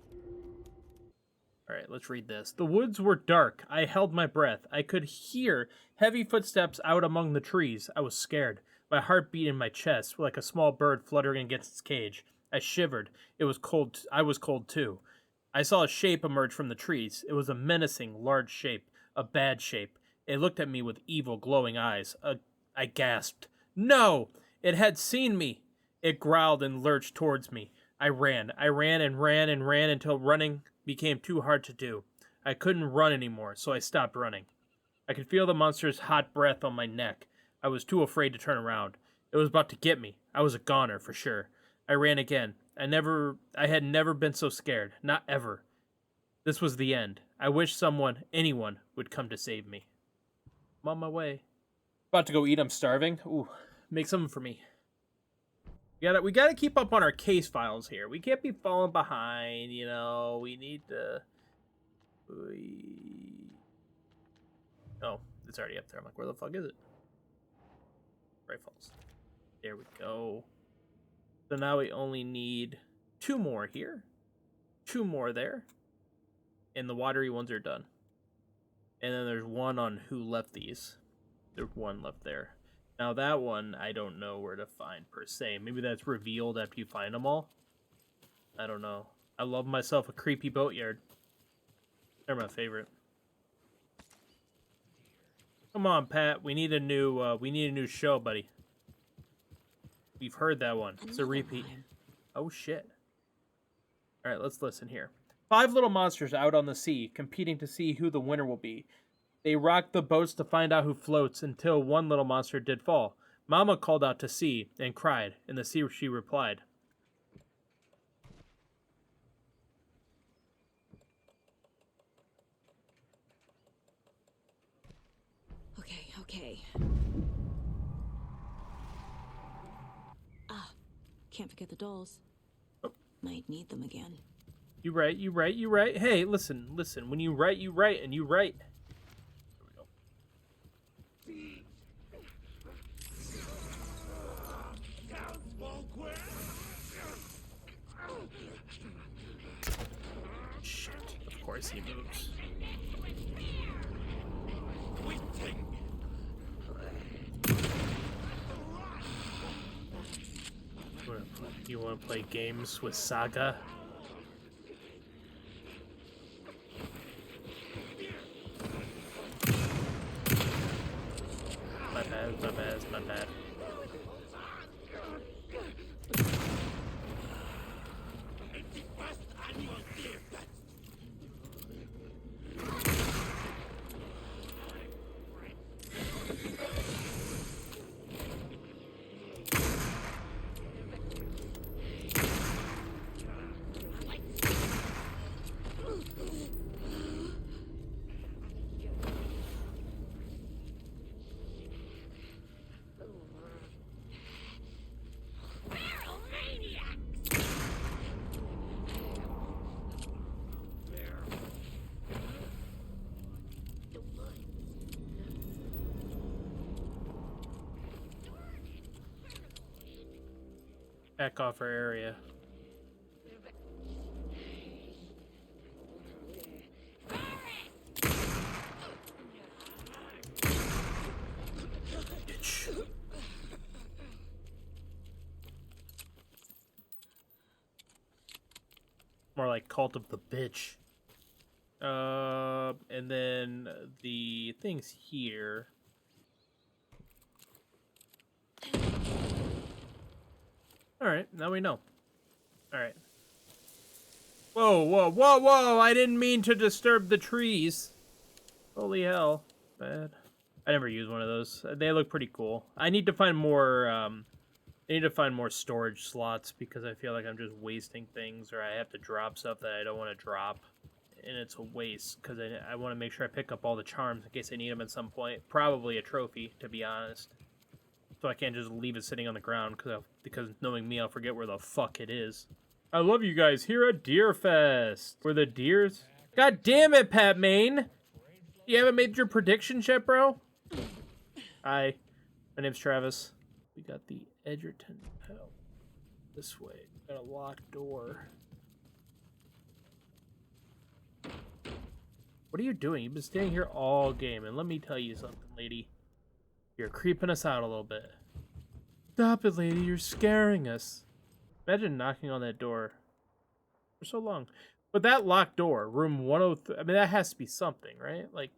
Alright, let's read this. The woods were dark. I held my breath. I could hear heavy footsteps out among the trees. I was scared. My heart beat in my chest like a small bird fluttering against its cage. I shivered. It was cold. I was cold too. I saw a shape emerge from the trees. It was a menacing, large shape. A bad shape. It looked at me with evil, glowing eyes. I gasped. No! It had seen me! It growled and lurched towards me. I ran until running became too hard to do. I couldn't run anymore, so I stopped running. I could feel the monster's hot breath on my neck. I was too afraid to turn around. It was about to get me. I was a goner, for sure. I ran again. I had never been so scared. Not ever. This was the end. I wish anyone, would come to save me. I'm on my way. About to go eat, I'm starving. Ooh, make something for me. We gotta keep up on our case files here. We can't be falling behind, you know. We need to... Oh, it's already up there. I'm like, where the fuck is it? Bright Falls. There we go. So now we only need 2 more here. 2 more there. And the watery ones are done. And then there's 1 on who left these. There's 1 left there. Now that one, I don't know where to find per se. Maybe that's revealed after you find them all. I don't know. I love myself a creepy boatyard. They're my favorite. Come on, Pat. We need a new show, buddy. We've heard that one. It's a repeat. Oh shit. All right, let's listen here. 5 little monsters out on the sea, competing to see who the winner will be. They rocked the boats to find out who floats until one little monster did fall. Mama called out to sea and cried. In the sea she replied. Okay. Ah, can't forget the dolls. Oh. Might need them again. You right. Hey, listen. When you write, and you write. Shit. Of course he moves. You want to play games with Saga? My bad. Back off our area. Bitch. More like Cult of the Bitch. And then the things here. Alright, now we know. Alright. Whoa! I didn't mean to disturb the trees. Holy hell. Bad. I never use one of those. They look pretty cool. I need to find more, storage slots because I feel like I'm just wasting things or I have to drop stuff that I don't want to drop. And it's a waste because I want to make sure I pick up all the charms in case I need them at some point. Probably a trophy, to be honest. So I can't just leave it sitting on the ground because knowing me, I'll forget where the fuck it is. I love you guys here at Deer Fest. Where the deers... God damn it, Pat Maine! You haven't made your predictions yet, bro? Hi. My name's Travis. We got the Edgerton Hotel. This way. Got a locked door. What are you doing? You've been staying here all game, and let me tell you something, lady. You're creeping us out a little bit. Stop it, lady. You're scaring us. Imagine knocking on that door for so long. But that locked door, room 103, I mean, that has to be something, right? Like,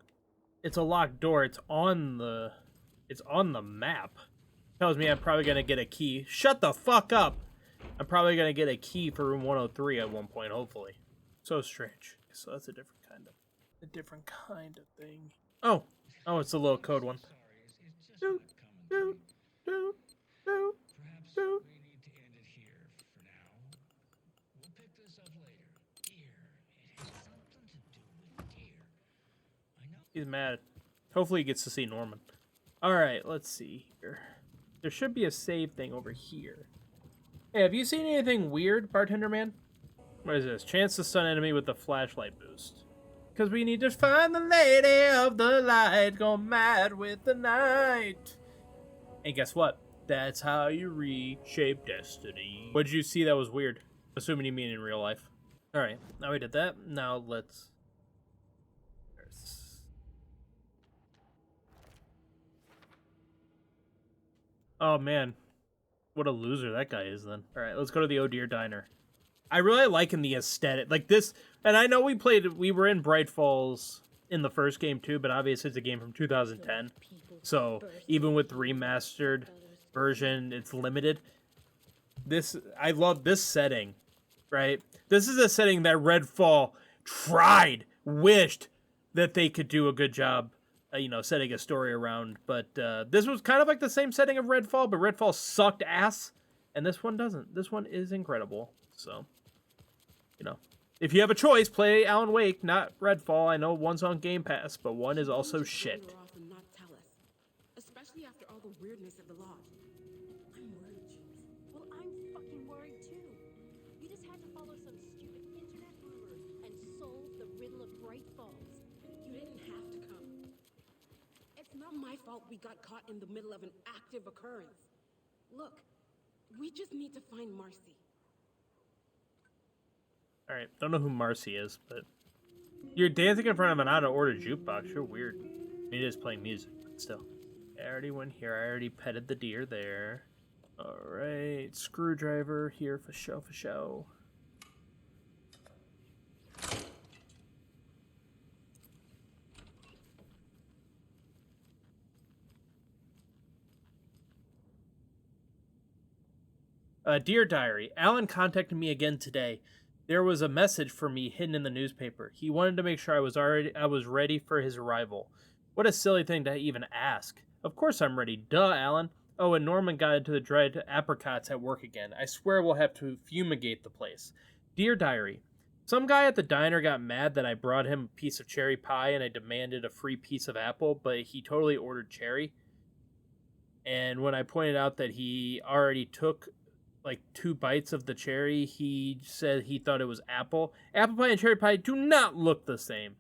it's a locked door. It's on the map. Tells me I'm probably going to get a key. Shut the fuck up. I'm probably going to get a key for room 103 at one point, hopefully. So strange. So that's a different kind of thing. Oh, it's a little code one. Doot, doot, doot, doot, Perhaps doot. we need to end it here for now. We'll pick this up later. Deer. It has something to do with deer. I know. He's mad. Hopefully he gets to see Norman. Alright, let's see here. There should be a save thing over here. Hey, have you seen anything weird, bartender man? What is this? Chance to stun enemy with the flashlight boost. Cause we need to find the lady of the light, gone mad with the night. And guess what? That's how you reshape destiny. What did you see that was weird? Assuming you mean in real life. Alright, now we did that. Now let's... Oh man. What a loser that guy is then. Alright, let's go to the Oh Dear Diner. I really like in the aesthetic. Like this, and I know we were in Bright Falls in the first game too, but obviously it's a game from 2010. So even with the remastered version, it's limited. I love this setting, right? This is a setting that Redfall wished that they could do a good job, setting a story around. But this was kind of like the same setting of Redfall, but Redfall sucked ass, and this one doesn't. This one is incredible. So, if you have a choice, play Alan Wake, not Redfall. I know one's on Game Pass, but one is also shit. Especially after all the weirdness of the lodge. I'm worried, Jules. Well, I'm fucking worried too. You just had to follow some stupid internet rumors and solve the riddle of Bright Falls. You didn't have to come. It's not my fault we got caught in the middle of an active occurrence. Look, we just need to find Marcy. Alright, don't know who Marcy is, but... You're dancing in front of an out-of-order jukebox. You're weird. It is playing music, but still. I already went here. I already petted the deer there. Alright, screwdriver here for show. Dear Diary, Alan contacted me again today. There was a message for me hidden in the newspaper. He wanted to make sure I was ready for his arrival. What a silly thing to even ask. Of course I'm ready. Duh, Alan. Oh, and Norman got into the dried apricots at work again. I swear we'll have to fumigate the place. Dear Diary, some guy at the diner got mad that I brought him a piece of cherry pie and I demanded a free piece of apple, but he totally ordered cherry. And when I pointed out that he already took like 2 bites of the cherry, he said he thought it was apple. Apple pie and cherry pie do not look the same.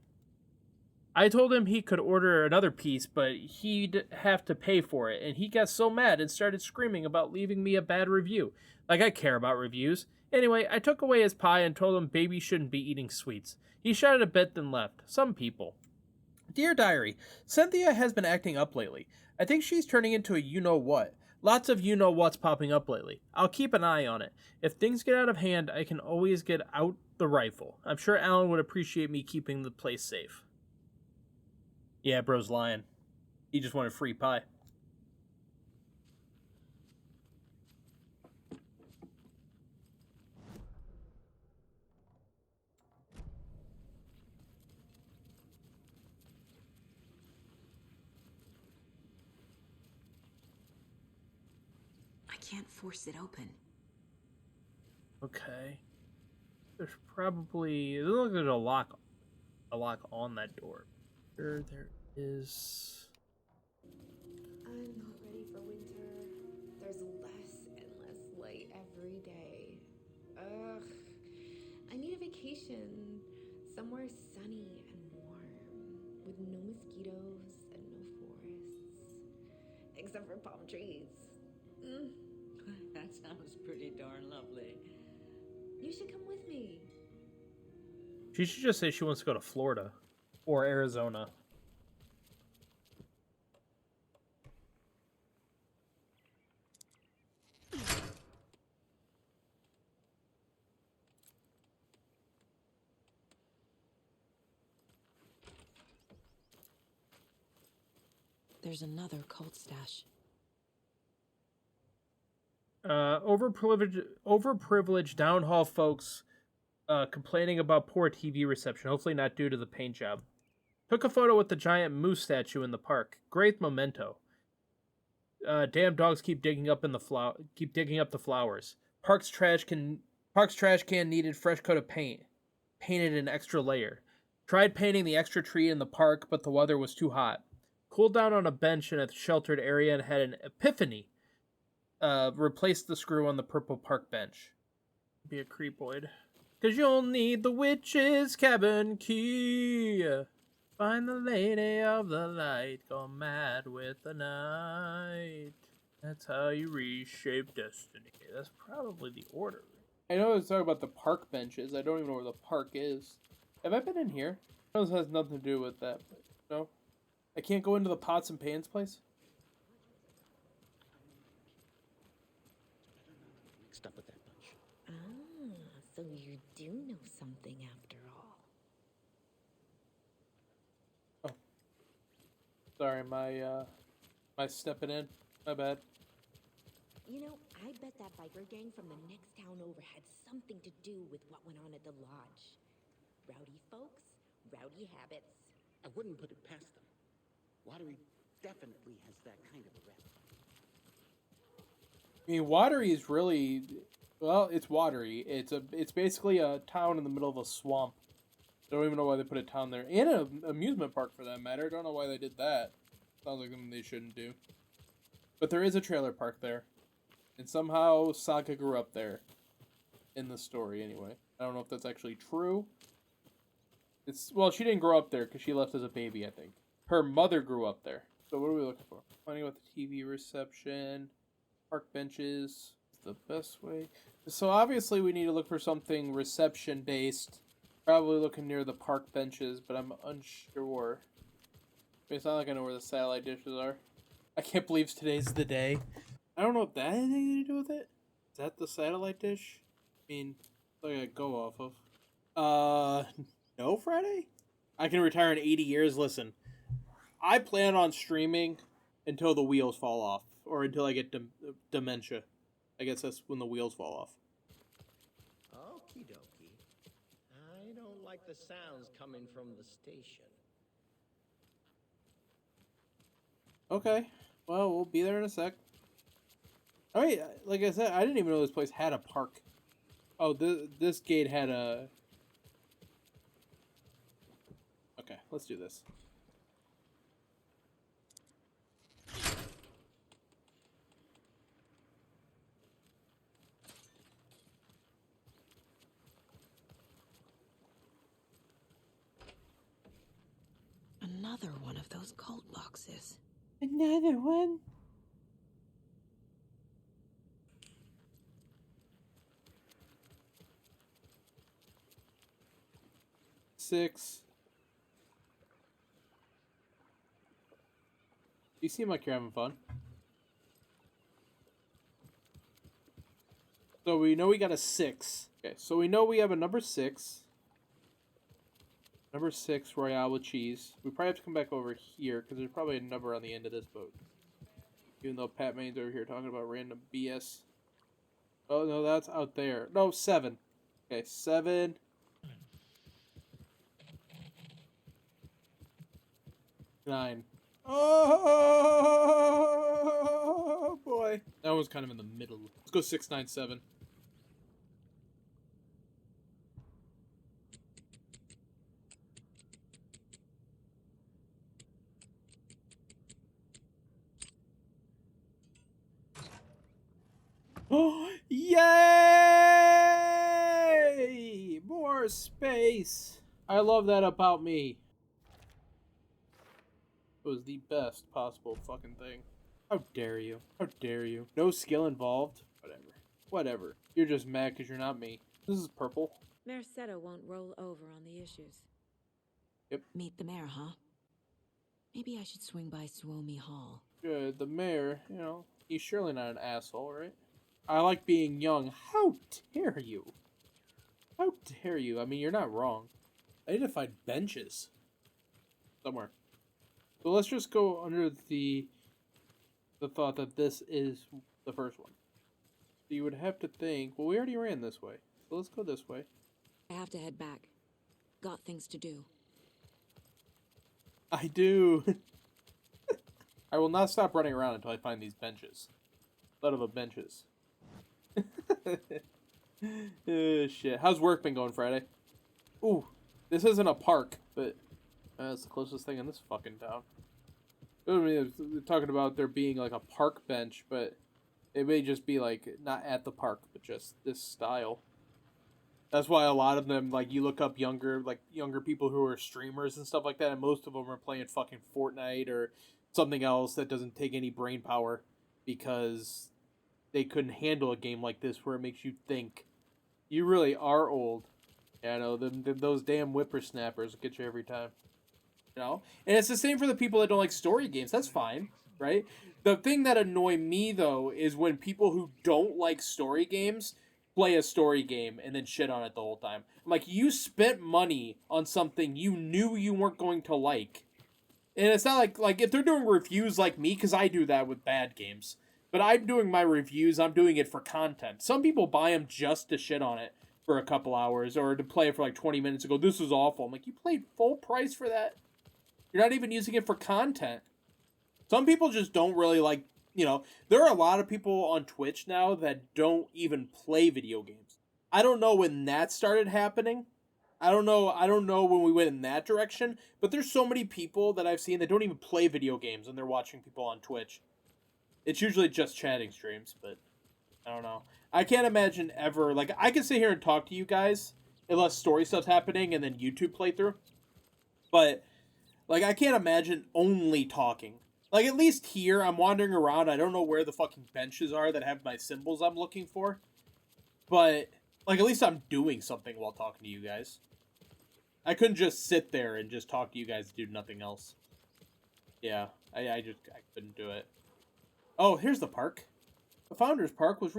I told him he could order another piece, but he'd have to pay for it, and he got so mad and started screaming about leaving me a bad review. Like I care about reviews. Anyway, I took away his pie and told him babies shouldn't be eating sweets. He shouted a bit, then left. Some people. Dear Diary, Cynthia has been acting up lately. I think she's turning into a you-know-what. Lots of you-know-what's popping up lately. I'll keep an eye on it. If things get out of hand, I can always get out the rifle. I'm sure Alan would appreciate me keeping the place safe. Yeah, bro's lying. He just wanted free pie. I can't force it open. Okay. There's probably... It looks like there's a lock on that door. There is... I'm not ready for winter. There's less and less light every day. Ugh. I need a vacation. Somewhere sunny and warm. With no mosquitoes and no forests. Except for palm trees. That sounds pretty darn lovely. You should come with me. She should just say she wants to go to Florida. Or Arizona. There's another cult stash. Overprivileged down hall folks complaining about poor TV reception, hopefully not due to the paint job. Took a photo with the giant moose statue in the park. Great memento. Damn dogs keep digging up the flowers. Park's trash can needed fresh coat of paint. Painted an extra layer. Tried painting the extra tree in the park, but the weather was too hot. Cooled down on a bench in a sheltered area and had an epiphany. Replaced the screw on the purple park bench. Be a creepoid. 'Cause you'll need the witch's cabin key. Find the lady of the light, go mad with the night. That's how you reshape destiny. That's probably the order. I know it's talking about the park benches. I don't even know where the park is. Have I been in here? I know this has nothing to do with that, but no. I can't go into the pots and pans place? Mixed up with that bunch. Ah, so you do know something after all. Oh. Sorry, my stepping in. My bad. You know, I bet that biker gang from the next town over had something to do with what went on at the lodge. Rowdy folks, rowdy habits. I wouldn't put it past them. Watery definitely has that kind of a rep. I mean, Watery is really, well, it's Watery. It's basically a town in the middle of a swamp. I don't even know why they put a town there. And an amusement park, for that matter. I don't know why they did that. Sounds like something they shouldn't do. But there is a trailer park there. And somehow Saga grew up there. In the story, anyway. I don't know if that's actually true. Well, she didn't grow up there because she left as a baby, I think. Her mother grew up there. So what are we looking for? Finding out the TV reception. Park benches. The best way. So obviously we need to look for something reception based. Probably looking near the park benches, but I'm unsure. It's not like I know where the satellite dishes are. I can't believe today's the day. I don't know if that has anything to do with it. Is that the satellite dish? I mean, like I go off of. No, Friday? I can retire in 80 years. Listen, I plan on streaming until the wheels fall off. Or until I get dementia. I guess that's when the wheels fall off. Okie dokie. I don't like the sounds coming from the station. Okay. Well, we'll be there in a sec. Oh, wait, like I said, I didn't even know this place had a park. Oh, this gate had a... Okay, let's do this. Another one of those cult boxes. Another one? Six. You seem like you're having fun. So we know we got a 6. Okay, so we know we have a number 6. Number 6, Royale with cheese. We probably have to come back over here, because there's probably a number on the end of this boat. Even though Pat Main's over here talking about random BS. Oh, no, that's out there. No, 7. Okay, 7. 9. Oh, boy. That was kind of in the middle. Let's go 6, 9, 7. Oh, yay! More space. I love that about me. It was the best possible fucking thing. How dare you? How dare you? No skill involved? Whatever. Whatever. You're just mad because you're not me. This is purple. Mercado won't roll over on the issues. Yep. Meet the mayor, huh? Maybe I should swing by Suomi Hall. Good. The mayor, you know, he's surely not an asshole, right? I like being young. How dare you? How dare you? I mean, you're not wrong. I need to find benches. Somewhere. So let's just go under the thought that this is the first one. So you would have to think, well, we already ran this way. So let's go this way. I have to head back. Got things to do. I do. I will not stop running around until I find these benches. Son of a benches. Shit. How's work been going, Friday? Ooh, this isn't a park, but it's the closest thing in this fucking town. I mean, they're talking about there being like a park bench, but it may just be like not at the park, but just this style. That's why a lot of them, like, you look up younger people who are streamers and stuff like that, and most of them are playing fucking Fortnite or something else that doesn't take any brain power because they couldn't handle a game like this where it makes you think. You really are old. Yeah, I know, those damn whippersnappers get you every time. You know? And it's the same for the people that don't like story games. That's fine, right? The thing that annoy me, though, is when people who don't like story games play a story game and then shit on it the whole time. I'm like, you spent money on something you knew you weren't going to like. And it's not like if they're doing reviews like me, because I do that with bad games. But I'm doing my reviews, I'm doing it for content. Some people buy them just to shit on it for a couple hours or to play it for like 20 minutes and go, this is awful. I'm like, you paid full price for that? You're not even using it for content. Some people just don't really like, there are a lot of people on Twitch now that don't even play video games. I don't know when that started happening. I don't know when we went in that direction, but there's so many people that I've seen that don't even play video games and they're watching people on Twitch. It's usually just chatting streams, but I don't know. I can't imagine ever, like, I can sit here and talk to you guys unless story stuff's happening and then YouTube playthrough. But, like, I can't imagine only talking. Like, at least here, I'm wandering around. I don't know where the fucking benches are that have my symbols I'm looking for. But, like, at least I'm doing something while talking to you guys. I couldn't just sit there and just talk to you guys and do nothing else. Yeah, I couldn't do it. Oh, here's the park. The Founders Park was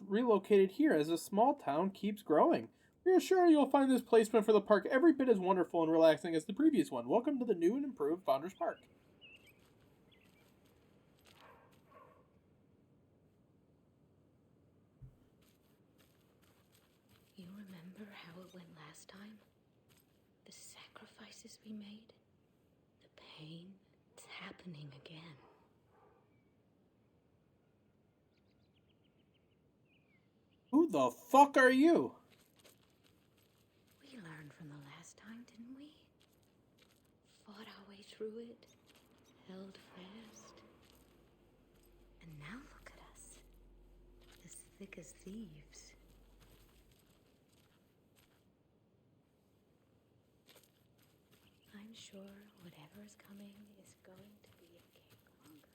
relocated here as the small town keeps growing. We are sure you'll find this placement for the park every bit as wonderful and relaxing as the previous one. Welcome to the new and improved Founders Park. You remember how it went last time? The sacrifices we made? The pain? It's happening again. Who the fuck are you? We learned from the last time, didn't we? Fought our way through it, held fast. And now look at us. As thick as thieves. I'm sure whatever is coming is going to be a cake longer.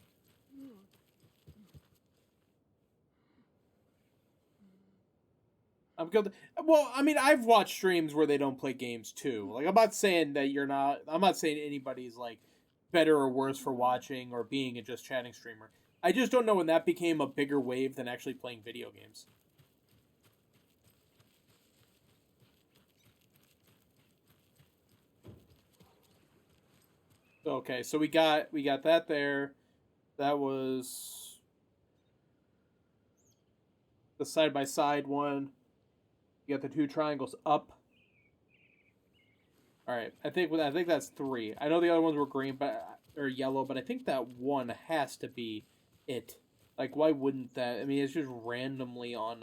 I'm good. Well, I mean, I've watched streams where they don't play games too. Like, I'm not saying that you're not. I'm not saying anybody's like better or worse for watching or being a just chatting streamer. I just don't know when that became a bigger wave than actually playing video games. Okay, so we got that there. That was the side-by-side one. You got the two triangles up. All right, I think that's 3. I know the other ones were green or yellow, but I think that one has to be it. Like, why wouldn't that? I mean, it's just randomly on.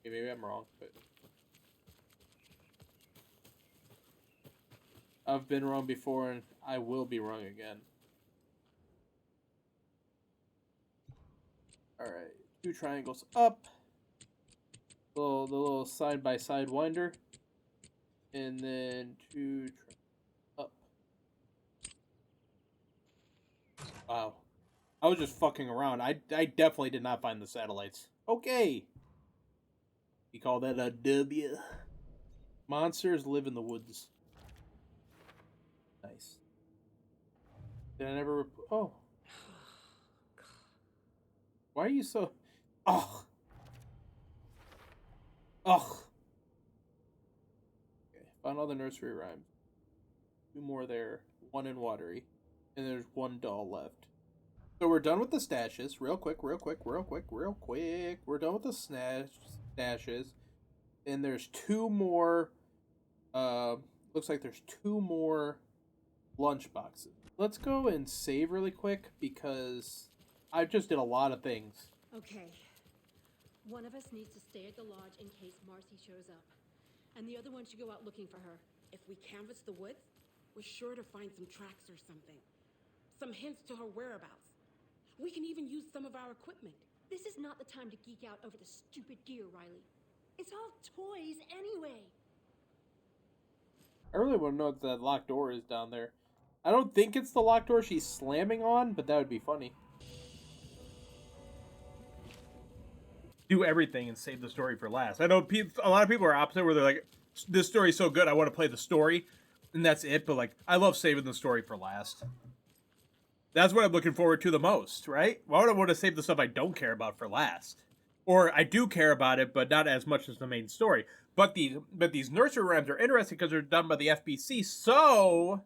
Maybe I'm wrong, but I've been wrong before, and I will be wrong again. All right, 2 triangles up. The little side-by-side winder. And then 2 up. Wow. I was just fucking around. I definitely did not find the satellites. Okay. You call that a W. Monsters live in the woods. Nice. Did I never... Oh. Why are you so... Oh. Oh. Okay. Found all the nursery rhymes. 2 more there. 1 in watery. And there's 1 doll left. So we're done with the stashes. Real quick. We're done with the stashes. And there's 2 more... looks like there's 2 more lunch boxes. Let's go and save really quick because I just did a lot of things. Okay. One of us needs to stay at the lodge in case Marcy shows up. And the other one should go out looking for her. If we canvass the woods, we're sure to find some tracks or something. Some hints to her whereabouts. We can even use some of our equipment. This is not the time to geek out over the stupid gear, Riley. It's all toys anyway. I really want to know what that locked door is down there. I don't think it's the locked door she's slamming on, but that would be funny. Do everything and save the story for last. I know a lot of people are opposite, where they're like, this story's so good, I want to play the story, and that's it. But, like, I love saving the story for last. That's what I'm looking forward to the most, right? Why would I want to save the stuff I don't care about for last? Or I do care about it, but not as much as the main story. But these nursery rhymes are interesting because they're done by the FBC. So,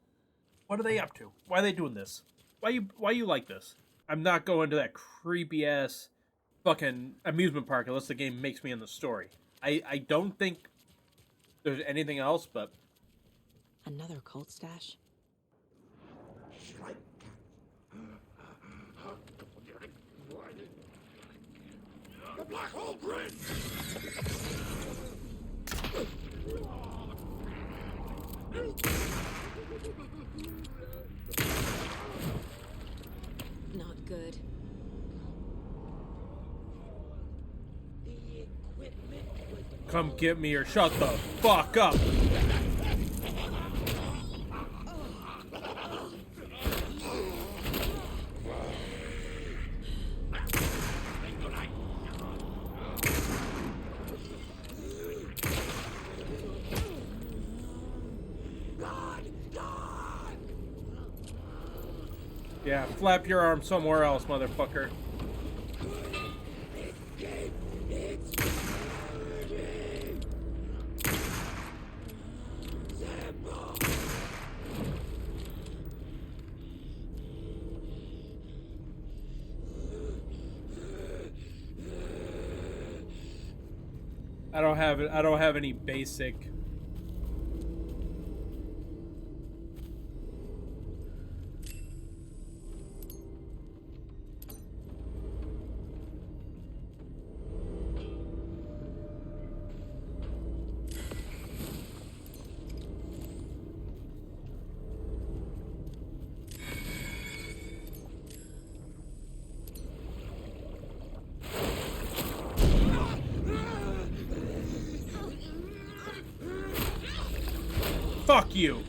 what are they up to? Why are they doing this? Why you like this? I'm not going to that creepy ass fucking amusement park unless the game makes me in the story. I don't think there's anything else, but Another cult stash? The black hole grid! Not good. The equipment was... come get me or shut the fuck up. Yeah, flap your arm somewhere else, motherfucker. I don't have any basic. Fuck you.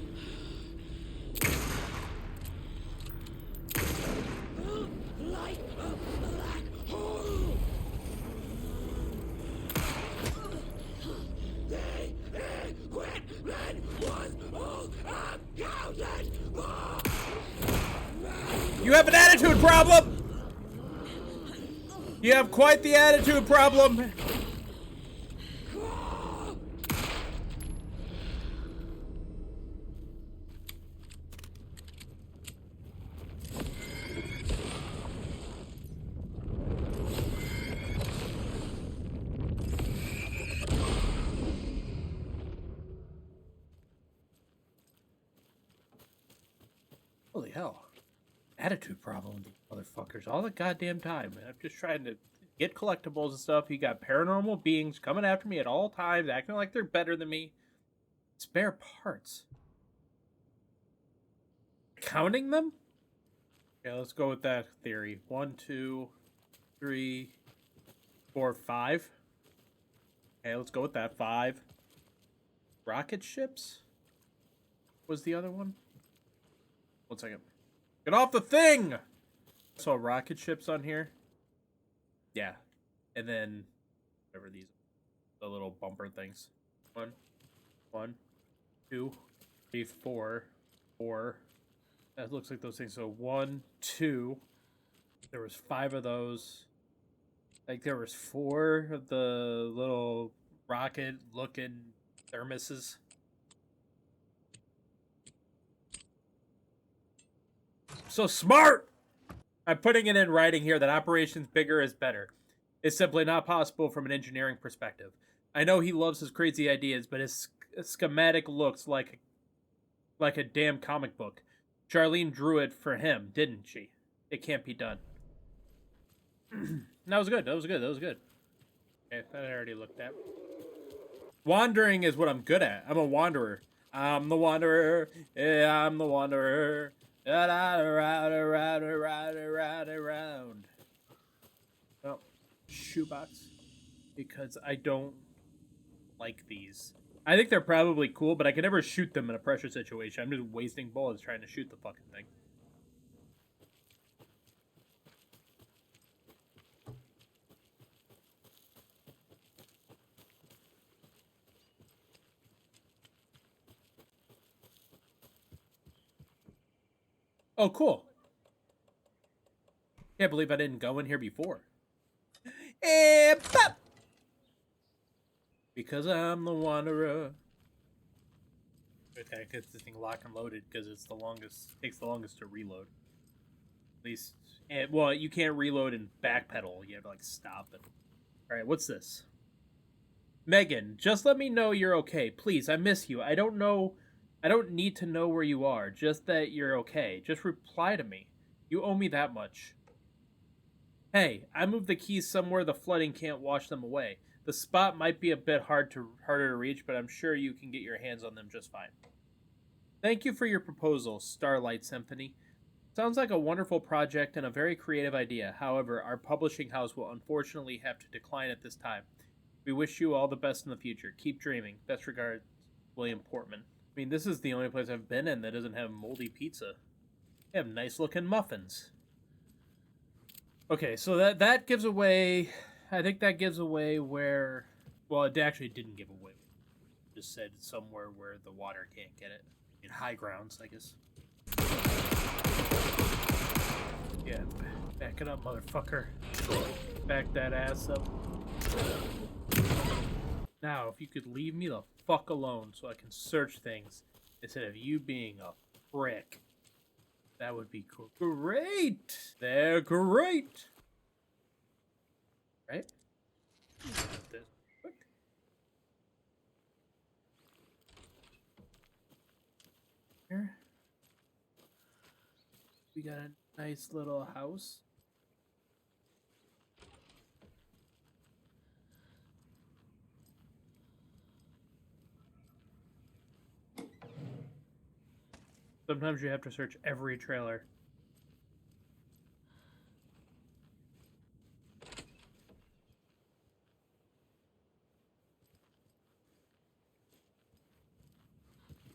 Like a black hole! The equipment was all accounted for! You have an attitude problem! You have quite the attitude problem! Holy hell. Attitude problem with these motherfuckers all the goddamn time, man. I'm just trying to get collectibles and stuff. You got paranormal beings coming after me at all times, acting like they're better than me. Spare parts. Counting them? Okay, let's go with that theory. 1, 2, 3, 4, 5. Okay, let's go with that. 5. Rocket ships? Was the other one? 1 second. Get off the thing! So rocket ships on here. Yeah. And then whatever these the little bumper things. 1, 2, 3, 4. That looks like those things. So 1, 2. There was 5 of those. Like there was 4 of the little rocket looking thermoses. So smart! I'm putting it in writing here that operations bigger is better. It's simply not possible from an engineering perspective. I know he loves his crazy ideas, but his schematic looks like a damn comic book. Charlene drew it for him, didn't she? It can't be done. That was good. Okay, that I already looked at. Wandering is what I'm good at. I'm a wanderer. I'm the wanderer. Yeah, I'm the wanderer. Around. Oh, shoebox. Because I don't like these. I think they're probably cool, but I can never shoot them in a pressure situation. I'm just wasting bullets trying to shoot the fucking thing. Oh, cool. Can't believe I didn't go in here before. And pop! Because I'm the wanderer. Okay, gets this thing locked and loaded because it's the longest, takes the longest to reload. At least, and, well, you can't reload and backpedal. You have to like stop it. All right, what's this? Megan, just let me know you're okay, please. I miss you. I don't need to know where you are. Just that you're okay. Just reply to me. You owe me that much. Hey, I moved the keys somewhere the flooding can't wash them away. The spot might be a bit harder to reach, but I'm sure you can get your hands on them just fine. Thank you for your proposal, Starlight Symphony. Sounds like a wonderful project and a very creative idea. However, our publishing house will unfortunately have to decline at this time. We wish you all the best in the future. Keep dreaming. Best regards, William Portman. I mean, this is the only place I've been in that doesn't have moldy pizza. They have nice looking muffins. Okay, so that gives away, I think that gives away where, well, it actually didn't give away. It just said somewhere where the water can't get it. In high grounds, I guess. Yeah, back it up, motherfucker. Back that ass up. Now, if you could leave me the fuck alone so I can search things instead of you being a prick. That would be great. They're great. Right? This quick. Here. We got a nice little house. Sometimes you have to search every trailer.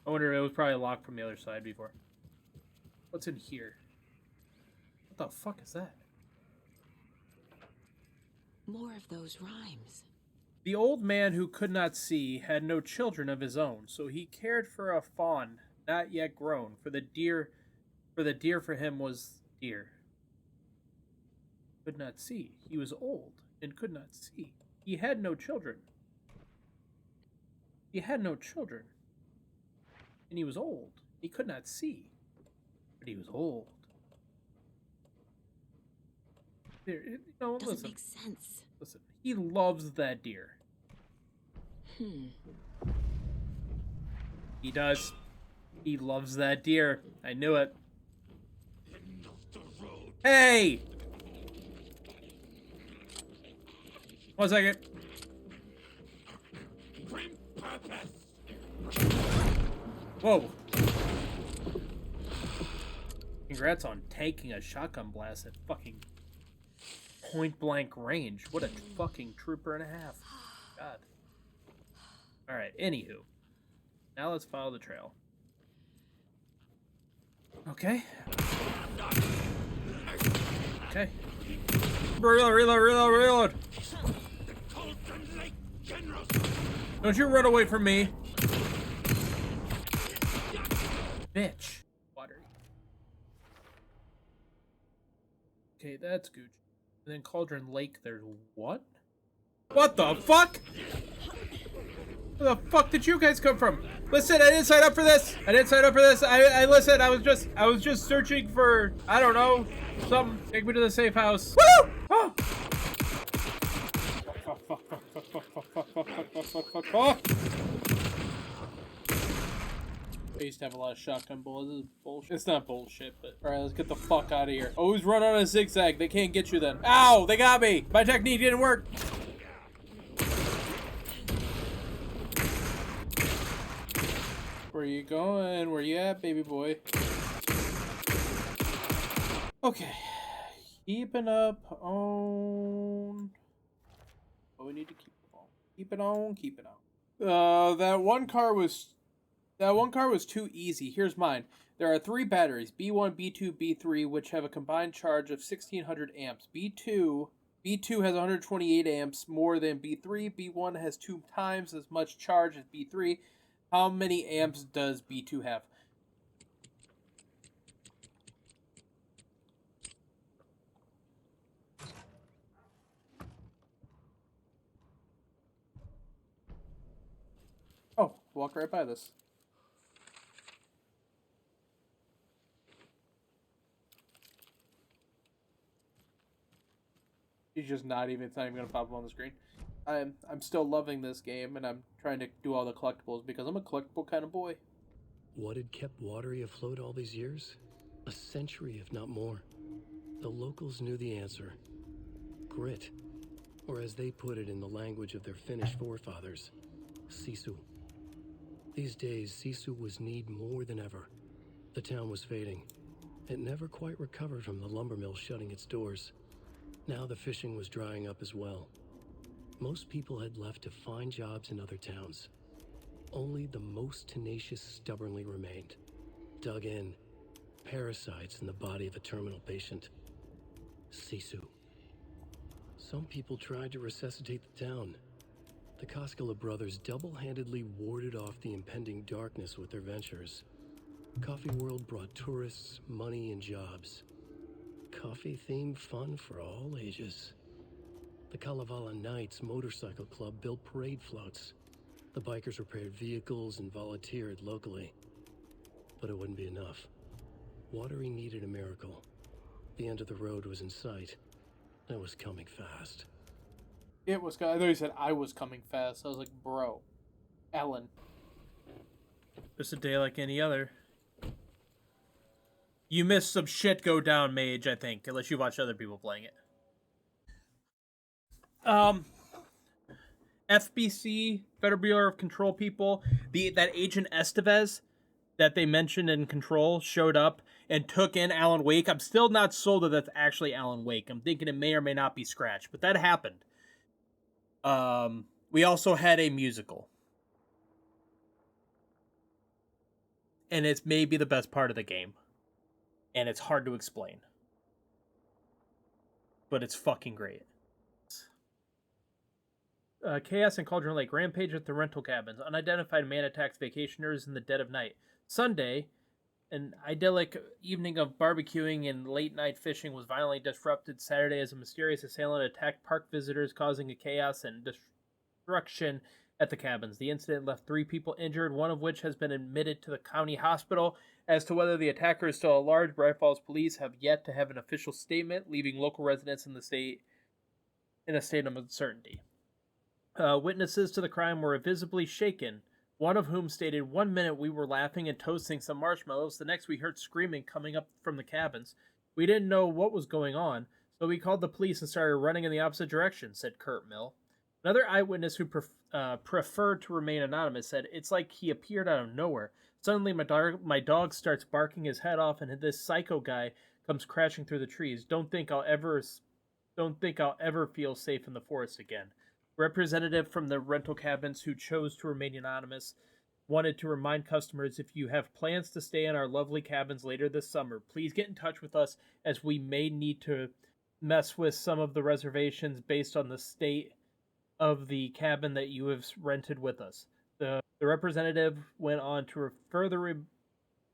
I wonder if it was probably locked from the other side before. What's in here? What the fuck is that? More of those rhymes. The old man who could not see had no children of his own, so he cared for a fawn not yet grown, for the deer for him was dear. Could not see. He was old and could not see. He had no children. He had no children. And he was old. He could not see. But he was old. There, Doesn't listen. make sense. Listen, he loves that deer. He does. He loves that deer. I knew it. Hey! 1 second. Whoa. Congrats on tanking a shotgun blast at fucking point blank range. What a fucking trooper and a half. God. Alright, anywho. Now let's follow the trail. Okay. Okay. Reload. Don't you run away from me. Bitch. Water. Okay, that's Gooch. And then Cauldron Lake, there's what? What the fuck? Where the fuck did you guys come from? Listen, I didn't sign up for this. I listen, I was just searching for, I don't know, something. Take me to the safe house. Woo! Oh! Fuck. I used to have a lot of shotgun bullets. This is bullshit. It's not bullshit, but alright, let's get the fuck out of here. Always run on a zigzag. They can't get you then. Ow! They got me! My technique didn't work. Where you going? Where you at, baby boy? Okay. Keeping up on... Oh, we need to keep it on. Keep it on. That one car was too easy. Here's mine. There are 3 batteries, B1, B2, B3, which have a combined charge of 1600 amps. B2 has 128 amps more than B3. B1 has 2 times as much charge as B3. How many amps does B2 have? Oh, walk right by this. He's just not even. It's not even gonna pop up on the screen. I'm still loving this game, and I'm trying to do all the collectibles because I'm a collectible kind of boy. What had kept Watery afloat all these years? A century, if not more. The locals knew the answer. Grit. Or as they put it in the language of their Finnish forefathers, sisu. These days, sisu was needed more than ever. The town was fading. It never quite recovered from the lumber mill shutting its doors. Now the fishing was drying up as well. Most people had left to find jobs in other towns. Only the most tenacious stubbornly remained. Dug in, parasites in the body of a terminal patient. Sisu. Some people tried to resuscitate the town. The Koskela brothers double-handedly warded off the impending darkness with their ventures. Coffee World brought tourists, money, and jobs. Coffee-themed fun for all ages. The Kalevala Knights Motorcycle Club built parade floats. The bikers repaired vehicles and volunteered locally. But it wouldn't be enough. Watery needed a miracle. The end of the road was in sight. It was coming fast. It was. I thought you said I was coming fast. I was like, bro, Ellen. Just a day like any other. You missed some shit go down, Mage, I think, unless you watched other people playing it. FBC, Federal Bureau of Control people, that Agent Estevez that they mentioned in Control showed up and took in Alan Wake. I'm still not sold that that's actually Alan Wake. I'm thinking it may or may not be Scratch, but that happened. We also had a musical. And it's maybe the best part of the game. And it's hard to explain. But it's fucking great. Chaos in Cauldron Lake. Rampage at the rental cabins. Unidentified man attacks vacationers in the dead of night. Sunday, an idyllic evening of barbecuing and late-night fishing was violently disrupted Saturday as a mysterious assailant attacked park visitors, causing a chaos and destruction at the cabins. The incident left 3 people injured, one of which has been admitted to the county hospital. As to whether the attacker is still at large, Bright Falls police have yet to have an official statement, leaving local residents in a state of uncertainty. Witnesses to the crime were visibly shaken, one of whom stated, "1 minute we were laughing and toasting some marshmallows, the next we heard screaming coming up from the cabins. We didn't know what was going on, so we called the police and started running in the opposite direction," said Kurt Mill. Another eyewitness who preferred to remain anonymous said, "It's like he appeared out of nowhere. Suddenly my dog starts barking his head off and this psycho guy comes crashing through the trees. Don't think I'll ever feel safe in the forest again." Representative from the rental cabins who chose to remain anonymous wanted to remind customers, if you have plans to stay in our lovely cabins later this summer, please get in touch with us, as we may need to mess with some of the reservations based on the state of the cabin that you have rented with us. The representative went on to further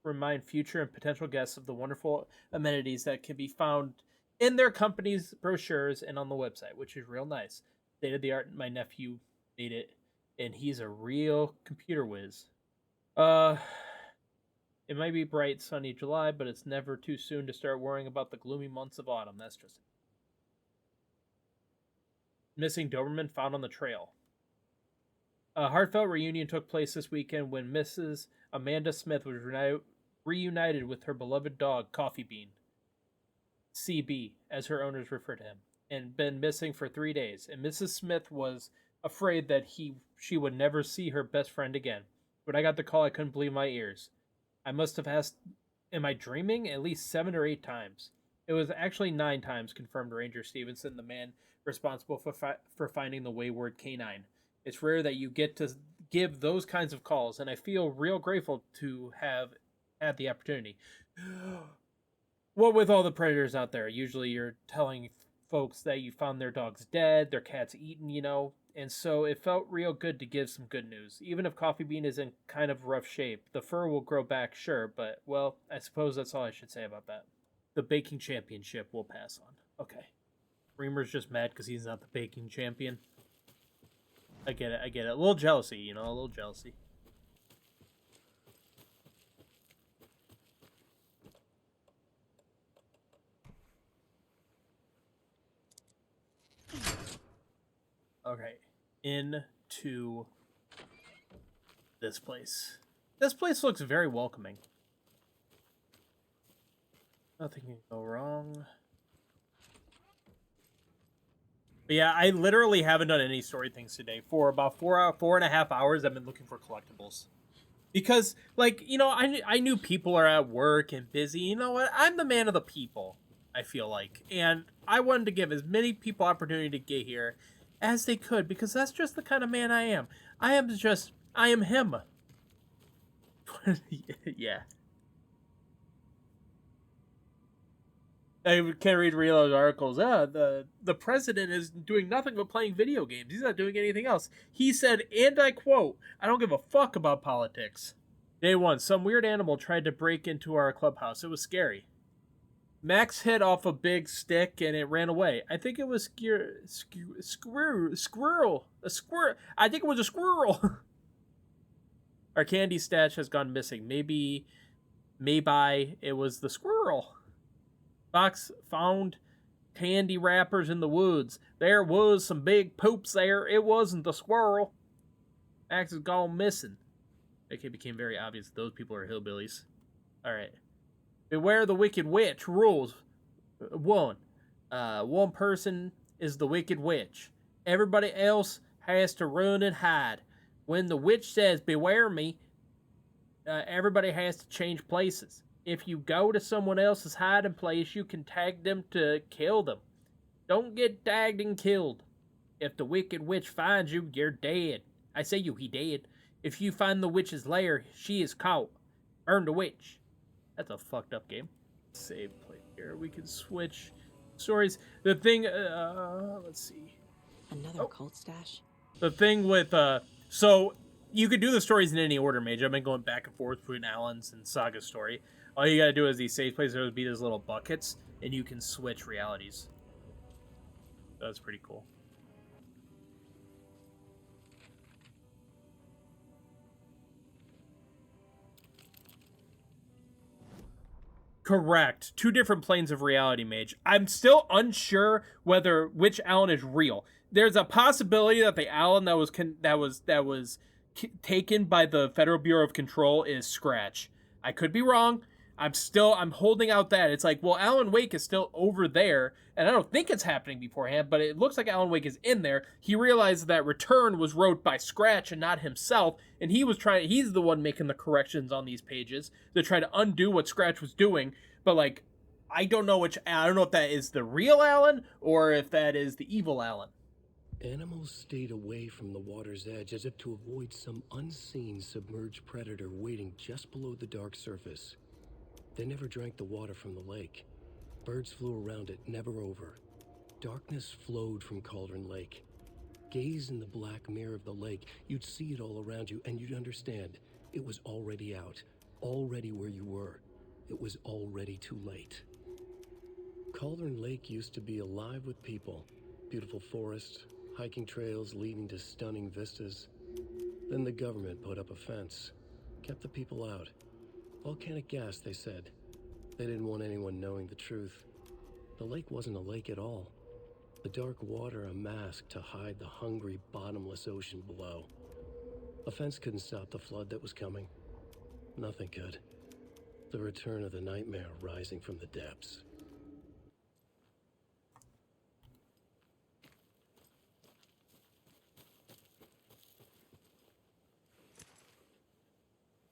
remind future and potential guests of the wonderful amenities that can be found in their company's brochures and on the website, which is real nice. State of the art. My nephew made it, and he's a real computer whiz. It might be bright, sunny July, but it's never too soon to start worrying about the gloomy months of autumn. That's just missing Doberman found on the trail. A heartfelt reunion took place this weekend when Mrs. Amanda Smith was reunited with her beloved dog, Coffee Bean, CB, as her owners refer to him, and been missing for 3 days. And Mrs. Smith was afraid that she would never see her best friend again. When I got the call, I couldn't believe my ears. I must have asked, "Am I dreaming?" at least 7 or 8 times. It was actually 9 times, confirmed Ranger Stevenson, the man responsible for finding the wayward canine. It's rare that you get to give those kinds of calls, and I feel real grateful to have had the opportunity. Well, with all the predators out there, usually you're telling folks that you found their dogs dead, their cats eaten, you know, and so it felt real good to give some good news. Even if Coffee Bean is in kind of rough shape, the fur will grow back, sure, but, well, I suppose that's all I should say about that. The baking championship will pass on. Okay. Reamer's just mad because he's not the baking champion. I get it, I get it. A little jealousy, you know, a little jealousy. Okay, into this place. This place looks very welcoming. Nothing can go wrong. But yeah, I literally haven't done any story things today. For about 4.5 hours, I've been looking for collectibles. Because, like, you know, I knew people are at work and busy. You know what? I'm the man of the people, I feel like. And I wanted to give as many people opportunity to get here as they could, because that's just the kind of man I am. I am him. Yeah. I can't read real articles. The president is doing nothing but playing video games. He's not doing anything else. He said, and I quote, "I don't give a fuck about politics." Day 1, some weird animal tried to break into our clubhouse. It was scary. Max hit off a big stick and it ran away. I think it was squirrel. A squirrel. I think it was a squirrel. Our candy stash has gone missing. Maybe it was the squirrel. Fox found candy wrappers in the woods. There was some big poops there. It wasn't the squirrel. Max has gone missing. It became very obvious that those people are hillbillies. Alright. Beware the wicked witch. Rules. 1. One person is the wicked witch. Everybody else has to run and hide. When the witch says, beware me, everybody has to change places. If you go to someone else's hiding place, you can tag them to kill them. Don't get tagged and killed. If the wicked witch finds you, you're dead. I say he dead. If you find the witch's lair, she is caught. Burn the witch. That's a fucked up game. Save play here. We can switch stories. The thing, let's see. Another cult stash? The thing with, so you could do the stories in any order, Mage. I've been going back and forth between Alan's and Saga's story. All you gotta do is these save places, there would be those little buckets, and you can switch realities. That's pretty cool. Correct. 2 different planes of reality, Mage. I'm still unsure which Alan is real. There's a possibility that the Alan that was taken by the Federal Bureau of Control is Scratch. I could be wrong. I'm holding out that. It's like, well, Alan Wake is still over there, and I don't think it's happening beforehand, but it looks like Alan Wake is in there. He realized that Return was wrote by Scratch and not himself, and he's the one making the corrections on these pages to try to undo what Scratch was doing, but, like, I don't know if that is the real Alan, or if that is the evil Alan. Animals stayed away from the water's edge as if to avoid some unseen submerged predator waiting just below the dark surface. They never drank the water from the lake. Birds flew around it, never over. Darkness flowed from Cauldron Lake. Gaze in the black mirror of the lake, you'd see it all around you, and you'd understand. It was already out, already where you were. It was already too late. Cauldron Lake used to be alive with people. Beautiful forests, hiking trails leading to stunning vistas. Then the government put up a fence, kept the people out. Volcanic gas, they said. They didn't want anyone knowing the truth. The lake wasn't a lake at all. The dark water a mask to hide the hungry, bottomless ocean below. A fence couldn't stop the flood that was coming. Nothing could. The return of the nightmare rising from the depths.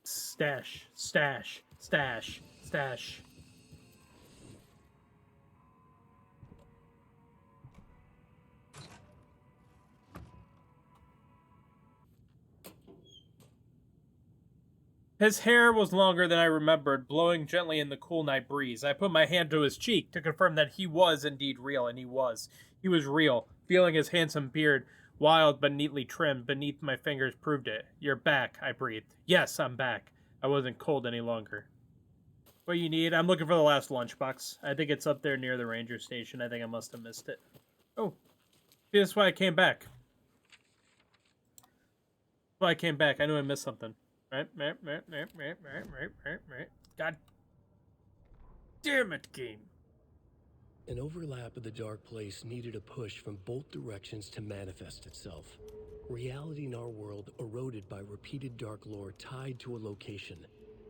Stash, stash, stash, stash. His hair was longer than I remembered, blowing gently in the cool night breeze. I put my hand to his cheek to confirm that he was indeed real, and he was. He was real, feeling his handsome beard, wild but neatly trimmed, beneath my fingers proved it. You're back, I breathed. Yes, I'm back. I wasn't cold any longer. What you need? I'm looking for the last lunchbox. I think it's up there near the ranger station. I think I must have missed it. Oh. See, that's why I came back. That's why I came back. I knew I missed something. Right. God damn it, game. An overlap of the dark place needed a push from both directions to manifest itself. Reality in our world eroded by repeated dark lore tied to a location,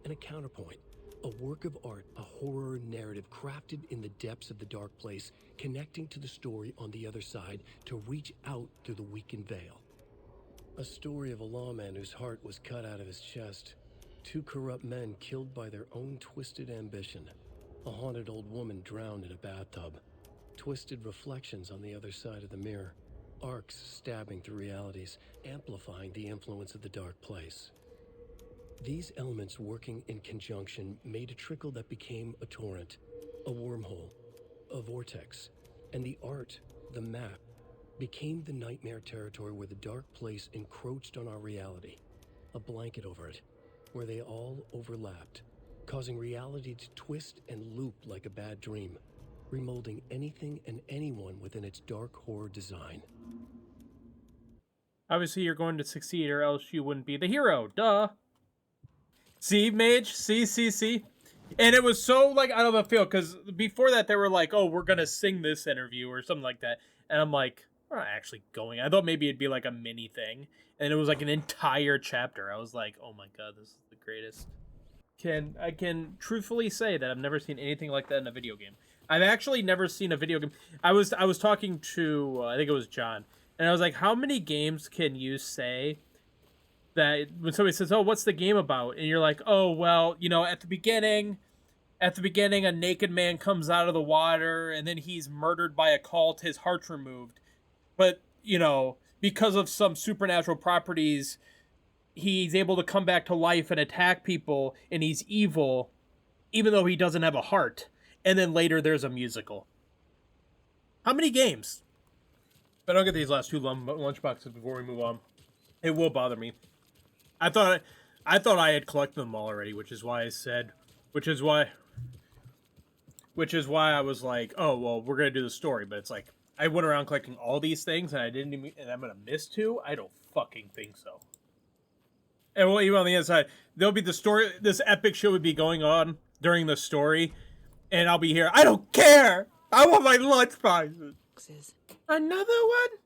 and a counterpoint, a work of art, a horror narrative crafted in the depths of the dark place, connecting to the story on the other side to reach out through the weakened veil. A story of a lawman whose heart was cut out of his chest, two corrupt men killed by their own twisted ambition, a haunted old woman drowned in a bathtub, twisted reflections on the other side of the mirror, arcs stabbing through realities, amplifying the influence of the dark place. These elements working in conjunction made a trickle that became a torrent, a wormhole, a vortex, and the art, the map, became the nightmare territory where the dark place encroached on our reality, a blanket over it, where they all overlapped, causing reality to twist and loop like a bad dream, remolding anything and anyone within its dark horror design. Obviously, you're going to succeed, or else you wouldn't be the hero. Duh. See, Mage? See? And it was so, like, out of the field, because before that, they were like, oh, we're going to sing this interview, or something like that. And I'm like, we're not actually going. I thought maybe it'd be, like, a mini thing. And it was, like, an entire chapter. I was like, oh my god, this is the greatest. I can truthfully say that I've never seen anything like that in a video game. I've actually never seen a video game. I was talking to, I think it was John, and I was like, how many games can you say that when somebody says, oh, what's the game about? And you're like, oh, well, you know, at the beginning, a naked man comes out of the water, and then he's murdered by a cult, his heart's removed. But, you know, because of some supernatural properties, he's able to come back to life and attack people, and he's evil, even though he doesn't have a heart. And then later there's a musical. How many games? But I'll get these last two lunchboxes before we move on. It will bother me. I thought I had collected them all already, which is why I was like, oh, well, we're going to do the story. But it's like, I went around collecting all these things, and and I'm going to miss two? I don't fucking think so. And well, even on the inside, there'll be the story. This epic shit would be going on during the story, and I'll be here. I don't care. I want my lunchboxes. Another one?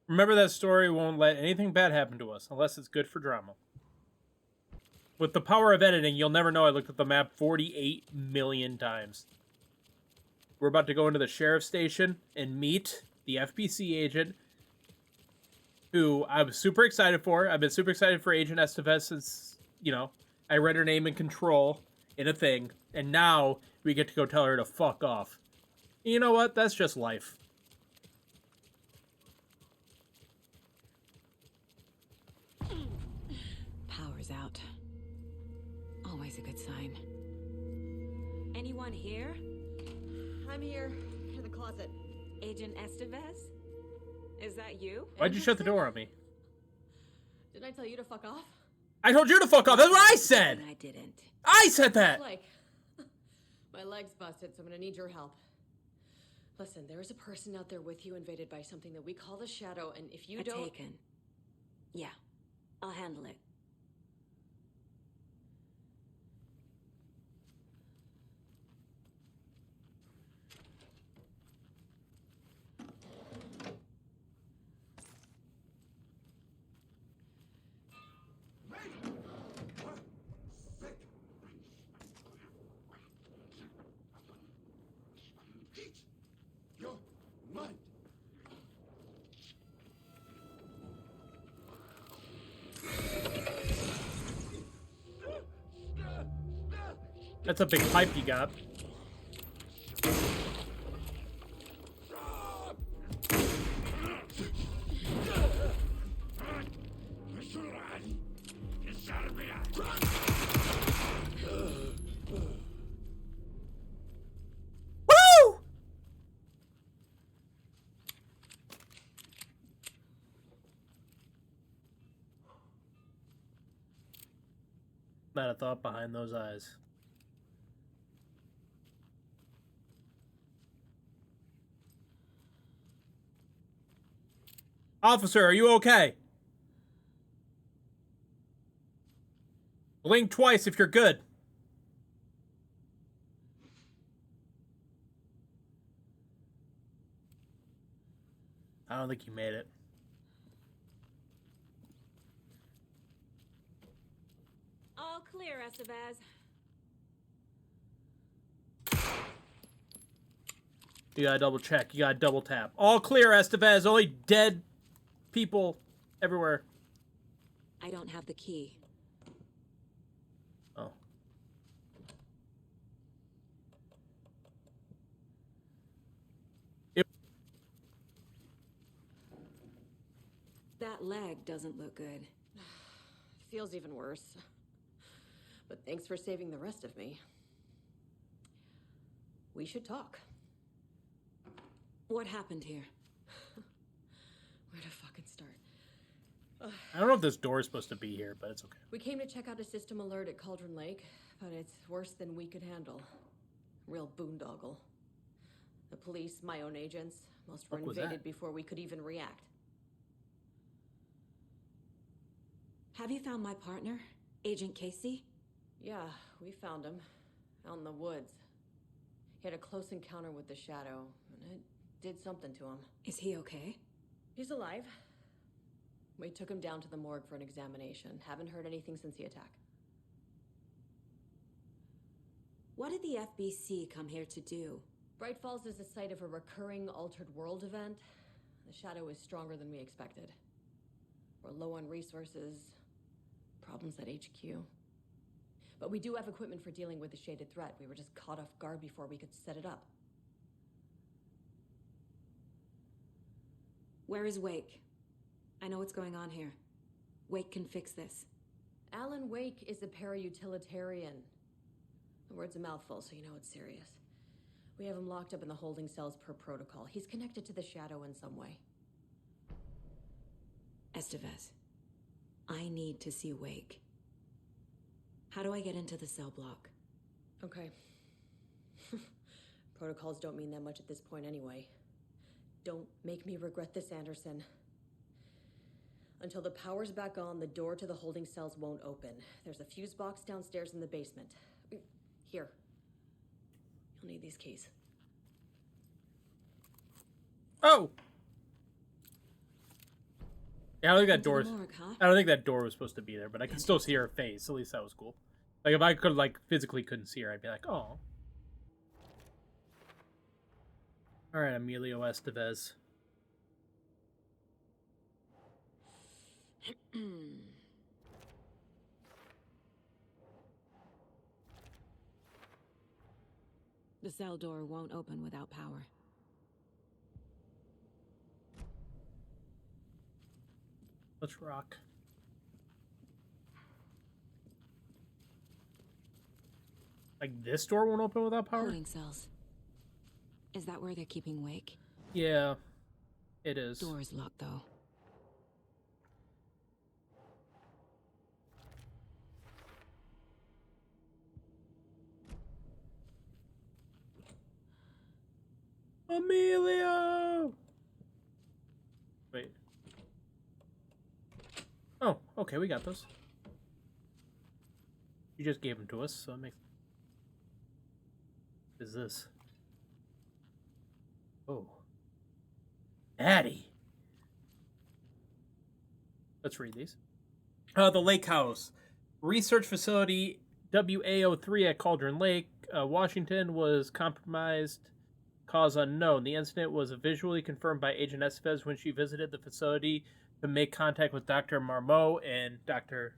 Remember that story won't let anything bad happen to us unless it's good for drama. With the power of editing, you'll never know I looked at the map 48 million times. We're about to go into the sheriff's station and meet the FBC agent, who I was super excited for. I've been super excited for Agent Estevez since, you know, I read her name in Control in a thing, and now we get to go tell her to fuck off. You know what? That's just life. Power's out. Always a good sign. Anyone here? I'm here, in the closet. Agent Estevez? Is that you? Why'd you shut the door on me? Didn't I tell you to fuck off? I told you to fuck off. That's what I said. I didn't. I said that. Like, my leg's busted, so I'm gonna need your help. Listen, there is a person out there with you invaded by something that we call the Shadow, and if you don't... Taken. Yeah, I'll handle it. That's a big pipe you got. Not a thought behind those eyes. Officer, are you okay? Blink twice if you're good. I don't think you made it. All clear, Estevez. You gotta double check. You gotta double tap. All clear, Estevez. Only dead people everywhere. I don't have the key. Oh. That leg doesn't look good. Feels even worse. But thanks for saving the rest of me. We should talk. What happened here? Where to fucking start? I don't know if this door is supposed to be here, but it's okay. We came to check out a system alert at Cauldron Lake, but it's worse than we could handle. Real boondoggle. The police, my own agents, most were invaded before we could even react. Have you found my partner, Agent Casey? Yeah, we found him. Out in the woods. He had a close encounter with the Shadow, and it did something to him. Is he okay? He's alive. We took him down to the morgue for an examination. Haven't heard anything since the attack. What did the FBC come here to do? Bright Falls is the site of a recurring altered world event. The Shadow is stronger than we expected. We're low on resources, problems at HQ. But we do have equipment for dealing with the shaded threat. We were just caught off guard before we could set it up. Where is Wake? I know what's going on here. Wake can fix this. Alan Wake is a para-utilitarian. The word's a mouthful, so you know it's serious. We have him locked up in the holding cells per protocol. He's connected to the Shadow in some way. Estevez, I need to see Wake. How do I get into the cell block? Okay. Protocols don't mean that much at this point anyway. Don't make me regret this, Anderson. Until the power's back on, the door to the holding cells won't open. There's a fuse box downstairs in the basement. Here. You'll need these keys. Oh! Yeah, I don't think that door's... I don't think that door was supposed to be there, but I can still see her face. At least that was cool. Like, if I could, like, physically couldn't see her, I'd be like, oh. Alright, Emilio Estevez. The cell door won't open without power. Let's rock. Like, this door won't open without power? Holding cells. Is that where they're keeping Wake? Yeah, it is. Door's locked, though. Emilio! Wait. Oh, okay, we got this. You just gave them to us, so it makes... What is this? Oh. Daddy! Let's read these. The Lake House. Research facility WA03 at Cauldron Lake, Washington, was compromised. Cause unknown. The incident was visually confirmed by Agent Estevez when she visited the facility to make contact with Dr. Marmot and Dr.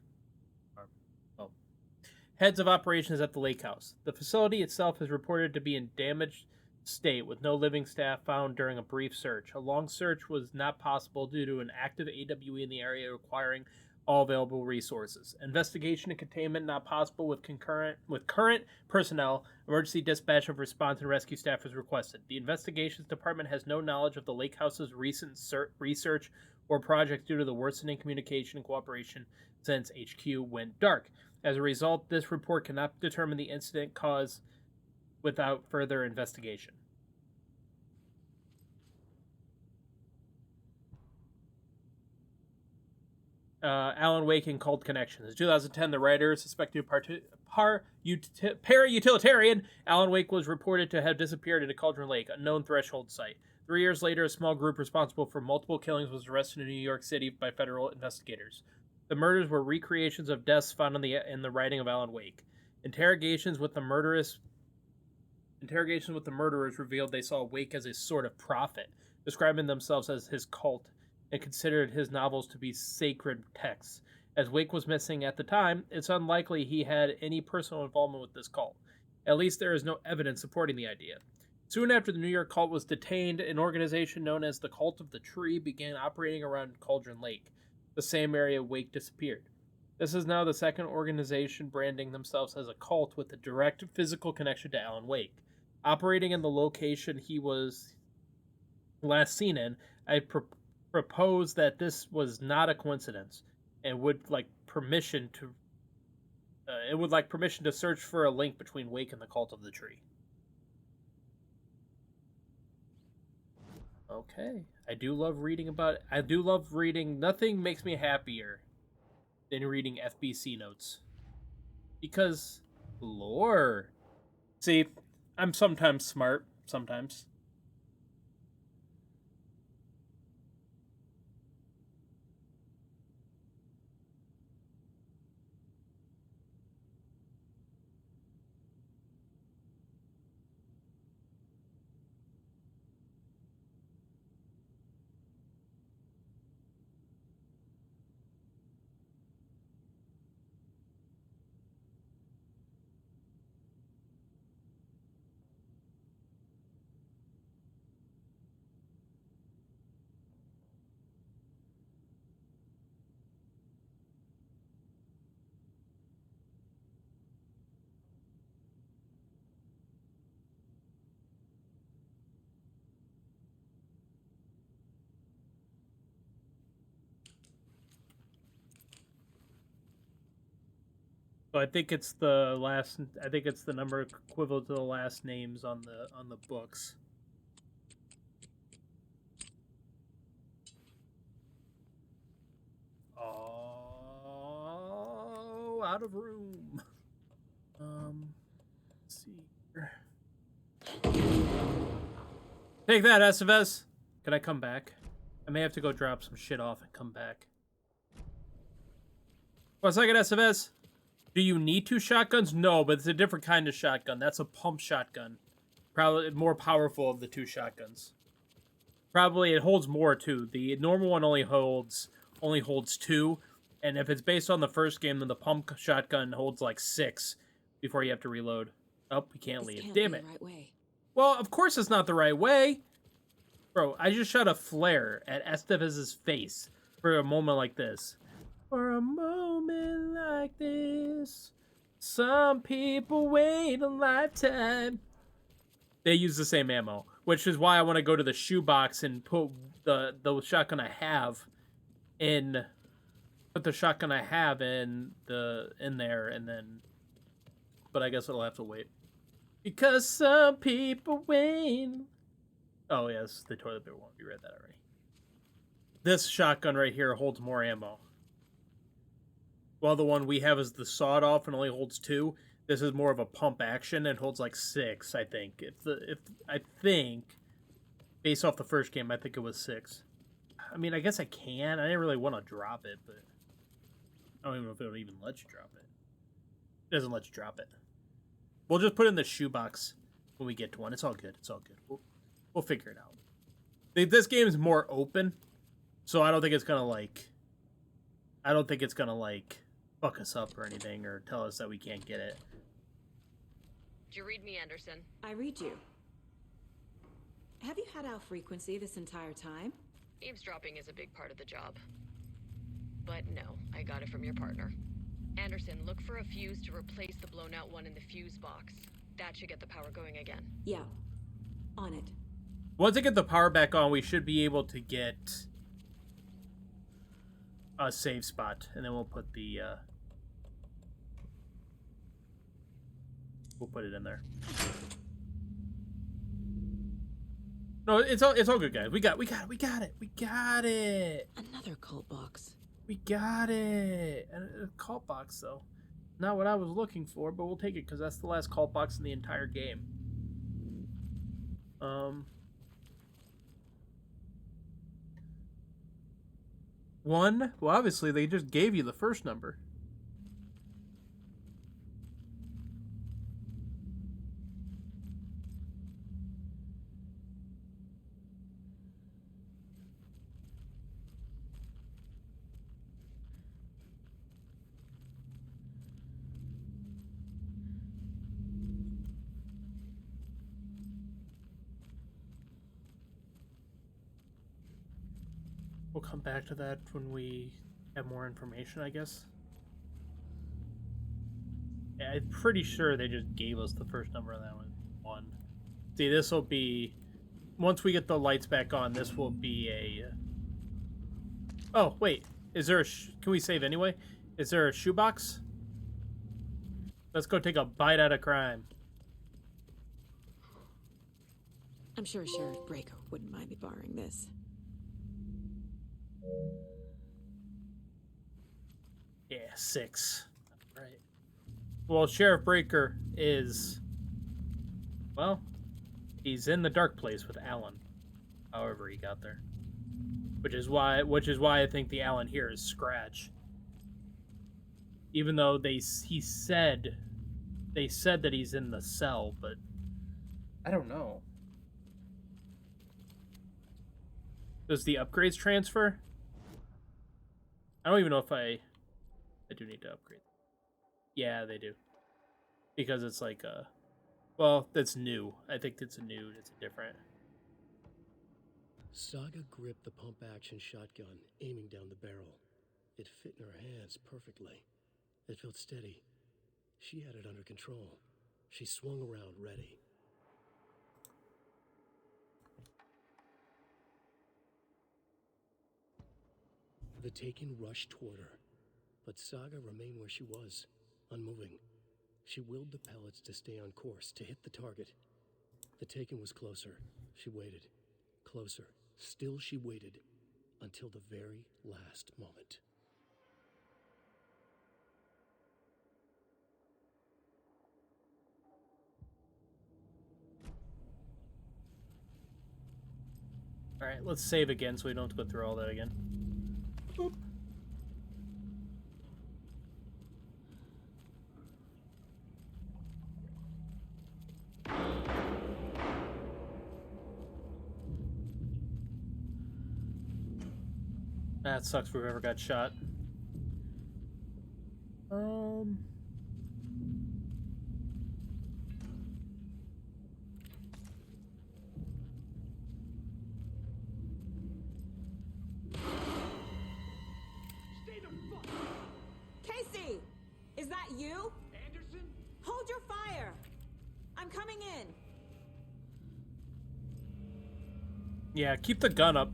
Heads of operations at the Lake House. The facility itself is reported to be in damaged state with no living staff found during a brief search. A long search was not possible due to an active AWE in the area requiring all available resources. Investigation and containment not possible with current personnel. Emergency dispatch of response and rescue staff was requested. The investigations department has no knowledge of the Lake House's recent research or projects due to the worsening communication and cooperation since HQ went dark. As a result, this report cannot determine the incident cause without further investigation. Alan Wake and Cult Connections. In 2010, the writer, suspected para-utilitarian Alan Wake was reported to have disappeared into Cauldron Lake, a known threshold site. 3 years later, a small group responsible for multiple killings was arrested in New York City by federal investigators. The murders were recreations of deaths found in the writing of Alan Wake. Interrogations with the murderers revealed they saw Wake as a sort of prophet, describing themselves as his cult, and considered his novels to be sacred texts. As Wake was missing at the time, it's unlikely he had any personal involvement with this cult. At least there is no evidence supporting the idea. Soon after the New York cult was detained, an organization known as the Cult of the Tree began operating around Cauldron Lake, the same area Wake disappeared. This is now the second organization branding themselves as a cult with a direct physical connection to Alan Wake. Operating in the location he was last seen in, I propose that this was not a coincidence and would like permission to search for a link between Wake and the Cult of the Tree. Okay. I do love reading. Nothing makes me happier than reading FBC notes. Because, lore. See, I'm sometimes smart, sometimes. So I think it's the number equivalent to the last names on the books. Oh, out of room. Let's see here. Take that, Estevez. Can I come back? I may have to go drop some shit off and come back. 1 second, Estevez. Do you need 2 shotguns? No, but it's a different kind of shotgun. That's a pump shotgun. Probably more powerful of the 2 shotguns. Probably it holds more too. The normal one only holds 2, and if it's based on the first game, then the pump shotgun holds like 6 before you have to reload. Oh, we can't leave. Damn it. Right way. Well, of course it's not the right way. Bro, I just shot a flare at Estevez's face for a moment like this. For a moment like this, some people wait a lifetime. They use the same ammo, which is why I want to go to the shoebox and put the shotgun I have in. Put the shotgun I have in there, and then. But I guess it'll have to wait. Because some people wait. Oh yes, the toilet paper one. We read that already. This shotgun right here holds more ammo. While the one we have is the sawed-off and only holds 2, this is more of a pump action and holds like 6, I think. I think, based off the first game, I think it was 6. I mean, I guess I can. I didn't really want to drop it, but I don't even know if it'll even let you drop it. It doesn't let you drop it. We'll just put it in the shoebox when we get to one. It's all good. It's all good. We'll figure it out. This game is more open, so I don't think it's gonna fuck us up or anything, or tell us that we can't get it. Did you read me, Anderson? I read you. Have you had our frequency this entire time? Eavesdropping is a big part of the job. But no, I got it from your partner. Anderson, look for a fuse to replace the blown out one in the fuse box. That should get the power going again. Yeah. On it. Once I get the power back on, we should be able to get a save spot, and then we'll put the We'll put it in there. No, it's all good, guys. We got it. Another cult box. We got it. A cult box, though. Not what I was looking for, but we'll take it because that's the last cult box in the entire game. One? Well, obviously, they just gave you the first number. We'll come back to that when we have more information, I guess. Yeah, I'm pretty sure they just gave us the first number on that one. See, this will be... Once we get the lights back on, this will be a... Oh, wait. Is there a... Can we save anyway? Is there a shoebox? Let's go take a bite out of crime. I'm sure Sheriff Breaker wouldn't mind me borrowing this. Yeah, 6. Right. Well, Sheriff Breaker is... Well, he's in the dark place with Alan. However he got there. Which is why I think the Alan here is Scratch. Even though they said that he's in the cell, but I don't know. Does the upgrades transfer? I don't even know if I do need to upgrade. Yeah, they do. Because it's like well, that's new. I think it's different. Saga gripped the pump-action shotgun, aiming down the barrel. It fit in her hands perfectly. It felt steady. She had it under control. She swung around, ready. The Taken rushed toward her, but Saga remained where she was, unmoving. She willed the pellets to stay on course, to hit the target. The Taken was closer. She waited. Closer. Still she waited, until the very last moment. Alright, let's save again so we don't have to go through all that again. Boop. That sucks for whoever got shot. Casey! Is that you? Anderson? Hold your fire! I'm coming in! Yeah, keep the gun up.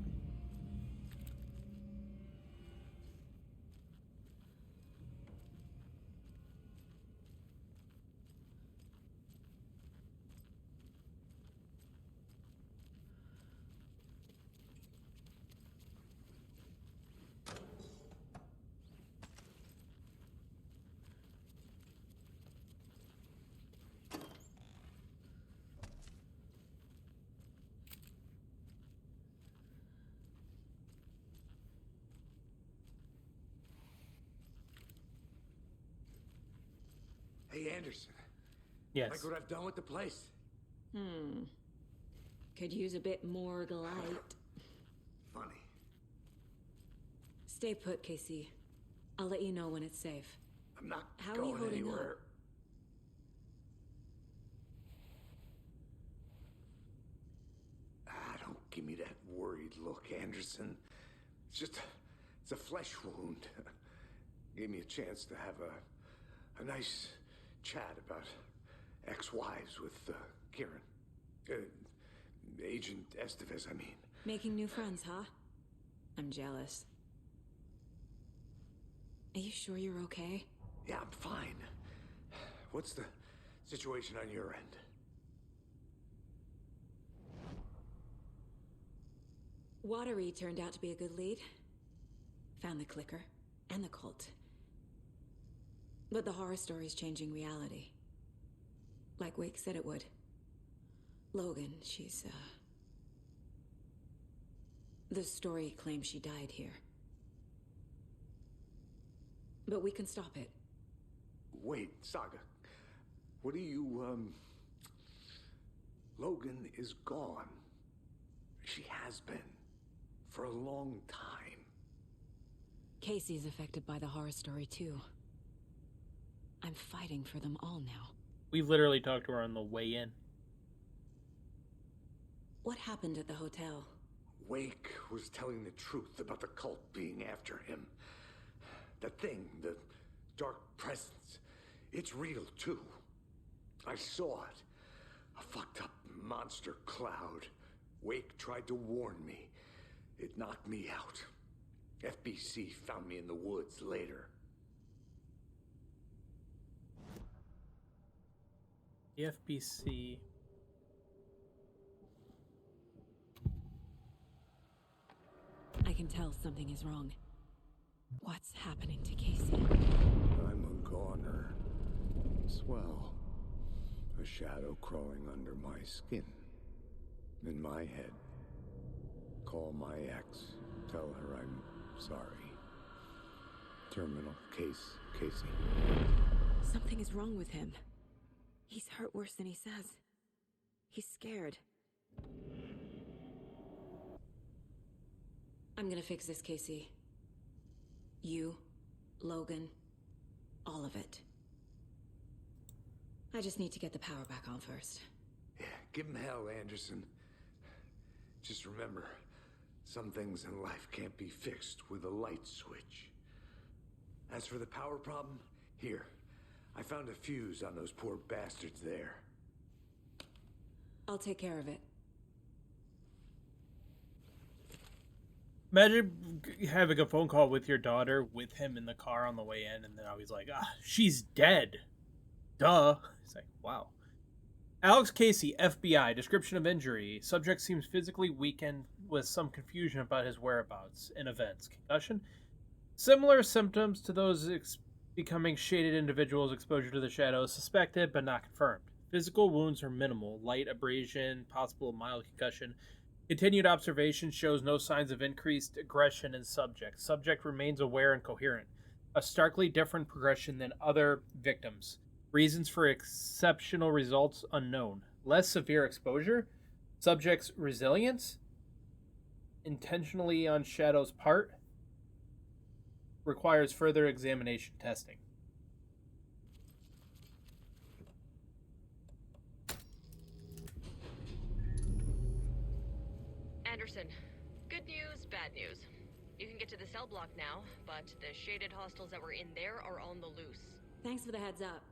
Hey, Anderson. Yes. Like what I've done with the place? Could use a bit more light. Funny. Stay put, Casey. I'll let you know when it's safe. I'm not How are going you holding anywhere. Don't give me that worried look, Anderson. It's a flesh wound. Gave me a chance to have a nice chat about ex-wives with Kieran. Agent Estevez, I mean. Making new friends, huh? I'm jealous. Are you sure you're okay? Yeah, I'm fine. What's the Situation on your end. Watery turned out to be a good lead. Found the clicker and the cult. But the horror story's changing reality. Like Wake said it would. Logan, she's, the story claims she died here. But we can stop it. Wait, Saga. What do you, Logan is gone. She has been. For a long time. Casey's affected by the horror story, too. I'm fighting for them all now. We literally talked to her on the way in. What happened at the hotel? Wake was telling the truth about the cult being after him. The thing, the dark presence, it's real too. I saw it. A fucked up monster cloud. Wake tried to warn me. It knocked me out. FBC found me in the woods later. The FBC. I can tell something is wrong. What's happening to Casey? I'm a goner. Swell. A shadow crawling under my skin. In my head. Call my ex. Tell her I'm sorry. Terminal case, Casey. Something is wrong with him. He's hurt worse than he says. He's scared. I'm gonna fix this, Casey. You, Logan, all of it. I just need to get the power back on first. Yeah, give him hell, Anderson. Just remember, some things in life can't be fixed with a light switch. As for the power problem, here. I found a fuse on those poor bastards there. I'll take care of it. Imagine having a phone call with your daughter with him in the car on the way in, and then I was like, she's dead. Duh. It's like, wow. Alex Casey, FBI. Description of injury. Subject seems physically weakened with some confusion about his whereabouts and events. Concussion. Similar symptoms to those becoming shaded individuals. Exposure to the shadows. Suspected, but not confirmed. Physical wounds are minimal. Light abrasion, possible mild concussion. Continued observation shows no signs of increased aggression in subject. Subject remains aware and coherent. A starkly different progression than other victims. Reasons for exceptional results unknown. Less severe exposure. Subject's resilience. Intentionally on Shadow's part. Requires further examination testing. Anderson, good news, bad news. You can get to the cell block now, but the shaded hostiles that were in there are on the loose. Thanks for the heads up.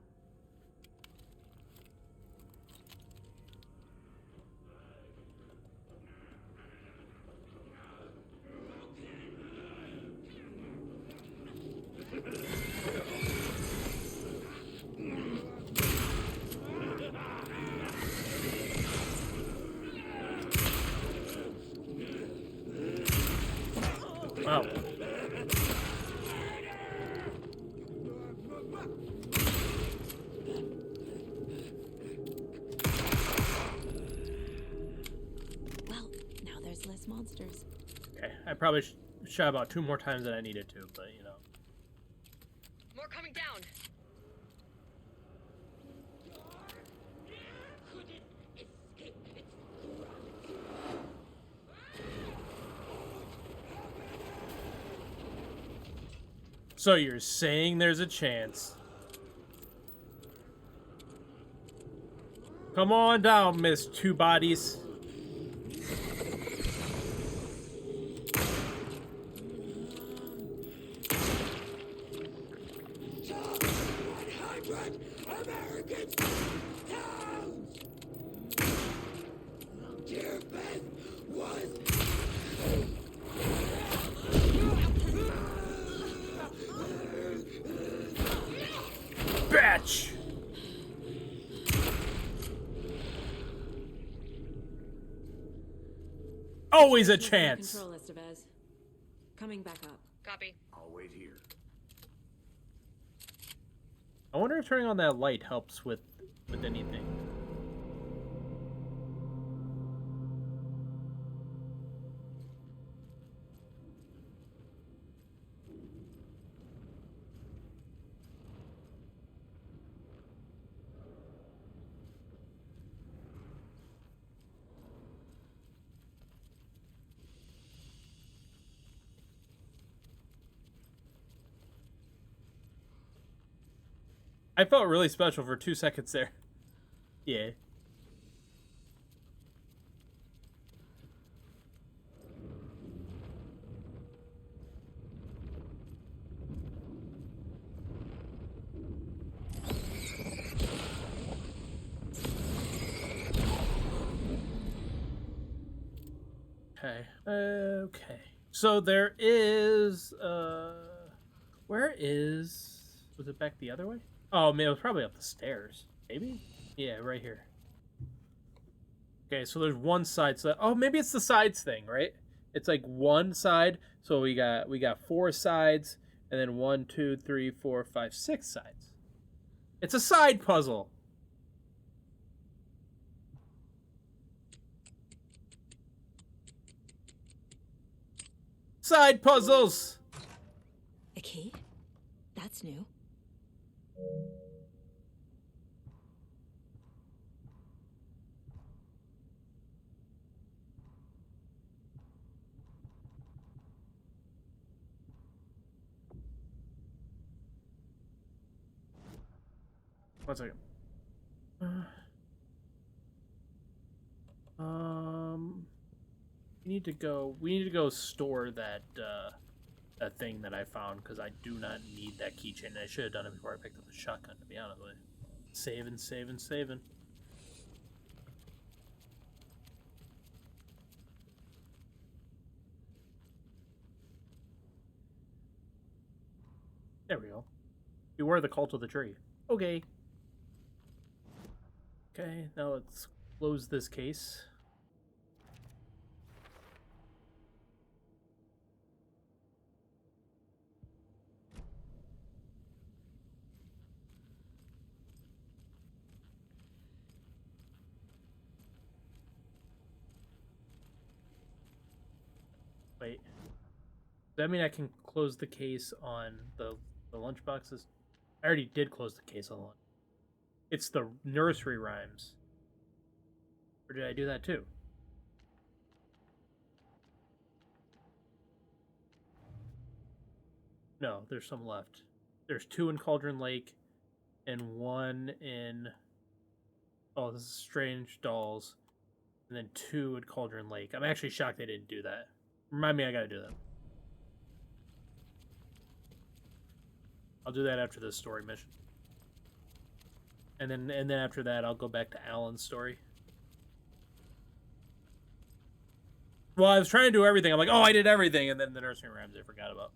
Wow. Well, now there's less monsters. Okay, I probably shot about 2 more times than I needed to, but you know. More coming down. So you're saying there's a chance. Come on down, Miss Two Bodies. Batch. always a Situation is under chance. Control, Estevez. Coming back up. Copy. I'll wait here. I wonder if turning on that light helps with anything. I felt really special for 2 seconds there. Yeah. Okay. Okay. So there is where is, was it back the other way? Oh man, it was probably up the stairs. Maybe? Yeah, right here. Okay, so there's one side, so oh maybe it's the sides thing, right? It's like one side, so we got 4 sides, and then 1, 2, 3, 4, 5, 6 sides. It's a side puzzle. Side puzzles! A key? That's new. One second. We need to go store that that thing that I found, because I do not need that keychain. I should have done it before I picked up the shotgun, to be honest with you. Saving. There we go. Beware the cult of the tree. Okay. Okay, now let's close this case. Wait. Does that mean I can close the case on the lunchboxes? I already did close the case on one. It's the nursery rhymes. Or did I do that too? No, there's some left. There's 2 in Cauldron Lake and 1 in... Oh, this is Strange Dolls. And then 2 in Cauldron Lake. I'm actually shocked they didn't do that. Remind me I gotta do that. I'll do that after this story mission. And then after that, I'll go back to Alan's story. Well, I was trying to do everything. I'm like, oh, I did everything. And then the nursery rhymes I forgot about.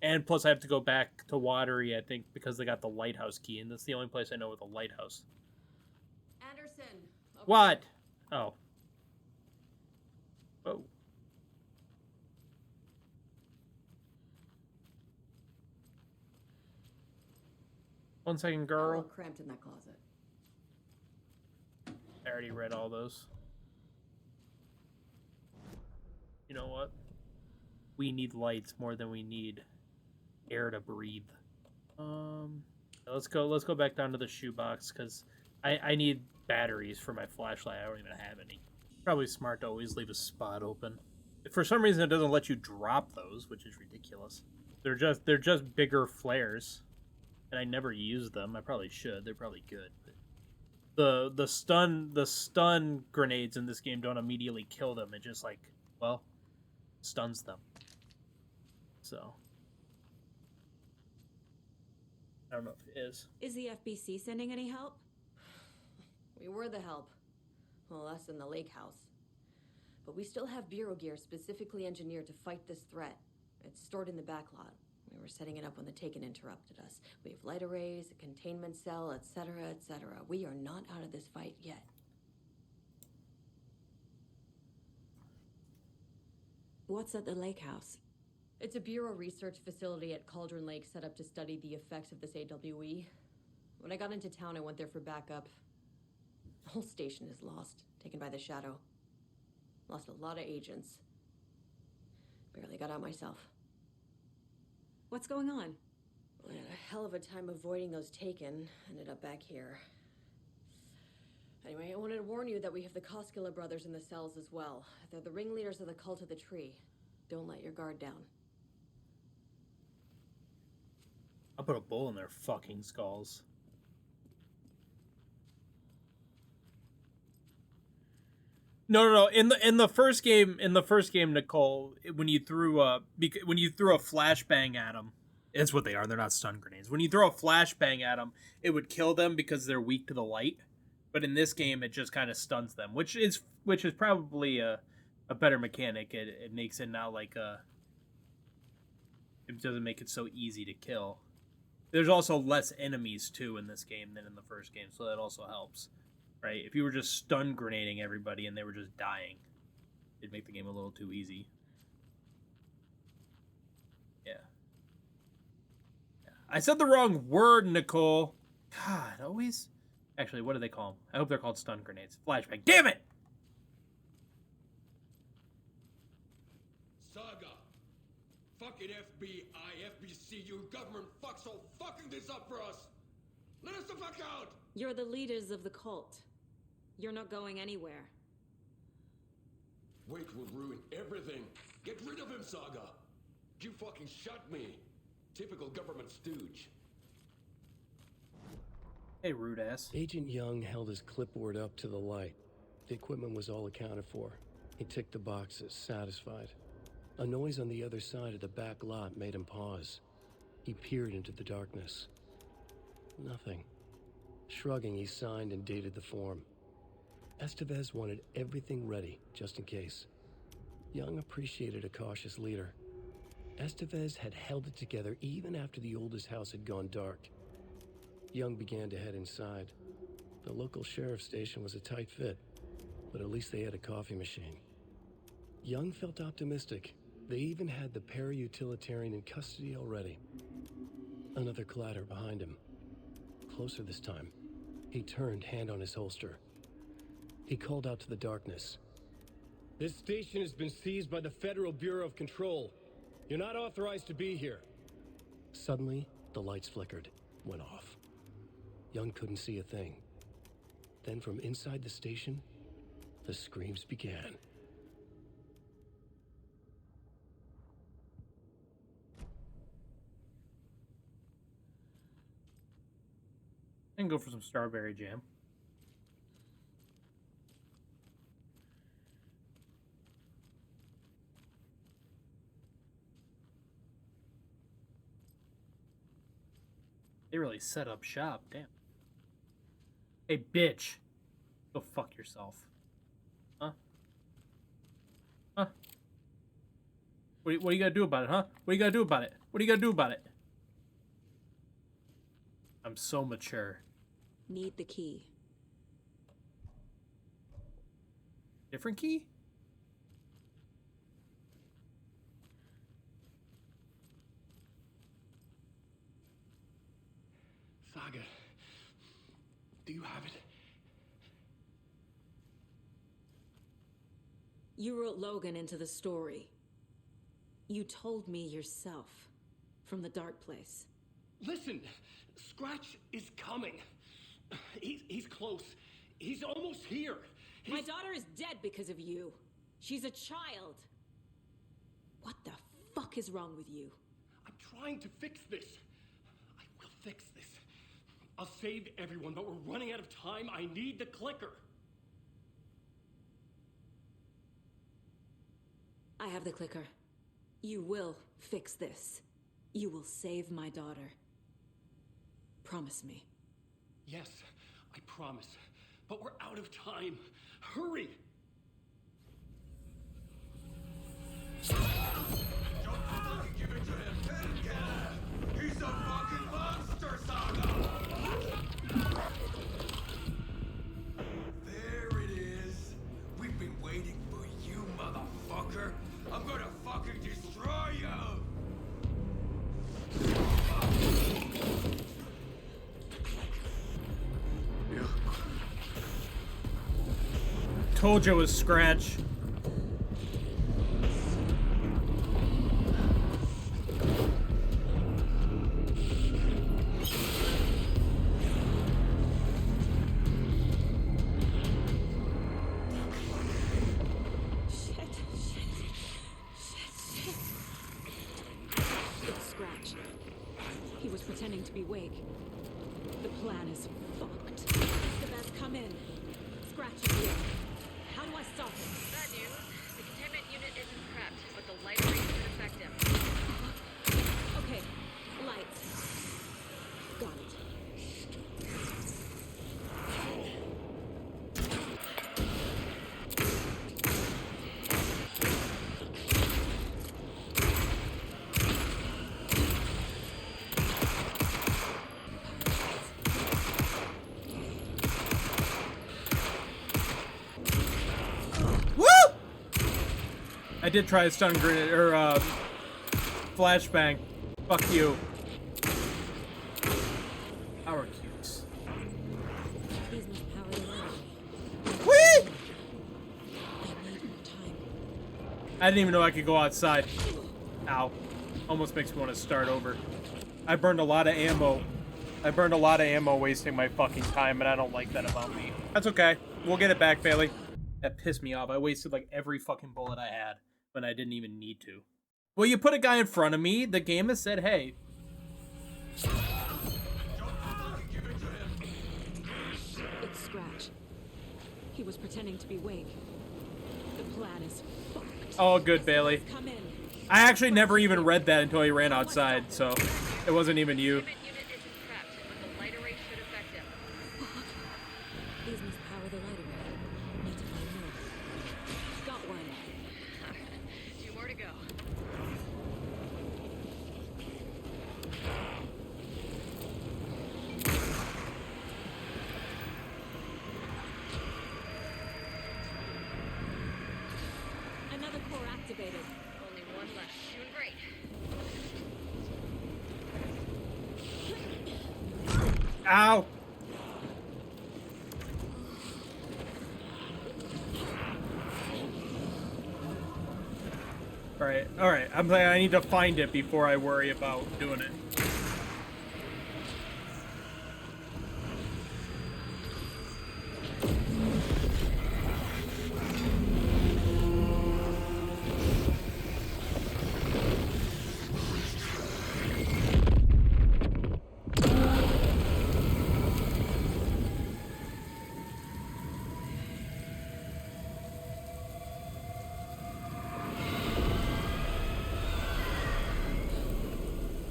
And plus, I have to go back to Watery, I think, because they got the lighthouse key. And that's the only place I know with a lighthouse. Anderson. What? Oh. Oh. One second, girl. Cramped in that closet. I already read all those. You know what? We need lights more than we need air to breathe. Let's go back down to the shoebox, because I need batteries for my flashlight. I don't even have any. Probably smart to always leave a spot open. If for some reason it doesn't let you drop those, which is ridiculous. They're just bigger flares. And I never use them. I probably should. They're probably good. But the stun grenades in this game don't immediately kill them. It just, like, well, stuns them. So I don't know if it is. Is the FBC sending any help? We were the help. Well, us in the lake house. But we still have bureau gear specifically engineered to fight this threat. It's stored in the backlot. We were setting it up when the Taken interrupted us. We have light arrays, a containment cell, etc., etc. We are not out of this fight yet. What's at the lake house? It's a Bureau research facility at Cauldron Lake set up to study the effects of this AWE. When I got into town, I went there for backup. The whole station is lost, taken by the Shadow. Lost a lot of agents. Barely got out myself. What's going on? I had a hell of a time avoiding those taken. Ended up back here. Anyway, I wanted to warn you that we have the Koskela brothers in the cells as well. They're the ringleaders of the Cult of the Tree. Don't let your guard down. I'll put a bullet in their fucking skulls. No. In the first game, Nicole, when you threw a flashbang at them, it's what they are. They're not stun grenades. When you throw a flashbang at them, it would kill them because they're weak to the light. But in this game, it just kind of stuns them, which is probably a better mechanic. It makes it not like it doesn't make it so easy to kill. There's also less enemies too in this game than in the first game, so that also helps. Right? If you were just stun grenading everybody and they were just dying, it'd make the game a little too easy. Yeah. I said the wrong word, Nicole. God, always. Actually, what do they call them? I hope they're called stun grenades. Flashbang. Damn it! Saga. Fucking FBI, FBC, your government fucks all fucking this up for us. Let us the fuck out! You're the leaders of the cult. You're not going anywhere. Wait will ruin everything. Get rid of him, Saga. You fucking shot me. Typical government stooge. Hey, rude ass. Agent Young held his clipboard up to the light. The equipment was all accounted for. He ticked the boxes, satisfied. A noise on the other side of the back lot made him pause. He peered into the darkness. Nothing. Shrugging, he signed and dated the form. Estevez wanted everything ready, just in case. Young appreciated a cautious leader. Estevez had held it together even after the oldest house had gone dark. Young began to head inside. The local sheriff's station was a tight fit, but at least they had a coffee machine. Young felt optimistic. They even had the para-utilitarian in custody already. Another clatter behind him. Closer this time. He turned, hand on his holster. He called out to the darkness. This station has been seized by the Federal Bureau of Control. You're not authorized to be here. Suddenly, the lights flickered, went off. Young couldn't see a thing. Then from inside the station, the screams began. I can go for some strawberry jam. They really set up shop, damn. Hey, bitch. Go fuck yourself. Huh? Huh? What are you gonna do about it, huh? What are you gonna do about it? What are you gonna do about it? I'm so mature. Need the key. Different key? Saga, do you have it? You wrote Logan into the story. You told me yourself. From the dark place. Listen, Scratch is coming. He's close. He's almost here. My daughter is dead because of you. She's a child. What the fuck is wrong with you? I'm trying to fix this. I will fix this. I'll save everyone, but we're running out of time. I need the clicker. I have the clicker. You will fix this. You will save my daughter. Promise me. Yes, I promise. But we're out of time. Hurry! Don't fucking give it to him! He's a fucking monster, Saga! There it is. We've been waiting for you, motherfucker. I'm gonna Told you it was Scratch. It's Scratch. He was pretending to be Wake. The plan is fucked. Sebastian, come in. Scratch is here. How do I stop him? Bad news. The containment unit isn't prepped, but the light ray should affect him. Okay, lights. Got it. I did try a stun grenade or flashbang. Fuck you. Power cubes. These must power the light. Whee! I need more time. I didn't even know I could go outside. Ow. Almost makes me want to start over. I burned a lot of ammo. I burned a lot of ammo wasting my fucking time, and I don't like that about me. That's okay. We'll get it back, Bailey. That pissed me off. I wasted like every fucking bullet I had when I didn't even need to. Well, you put a guy in front of me, the game has said, hey. It's Scratch. He was pretending to be Wake. The plan is fucked. Oh, good, Bailey. Come in. I actually never even read that until he ran outside, so it wasn't even you. These must power the light array. Need to find more. Got one. 2 more to go. Another core activated. Only one left. Doing great. Ow! Alright. I'm like, I need to find it before I worry about doing it.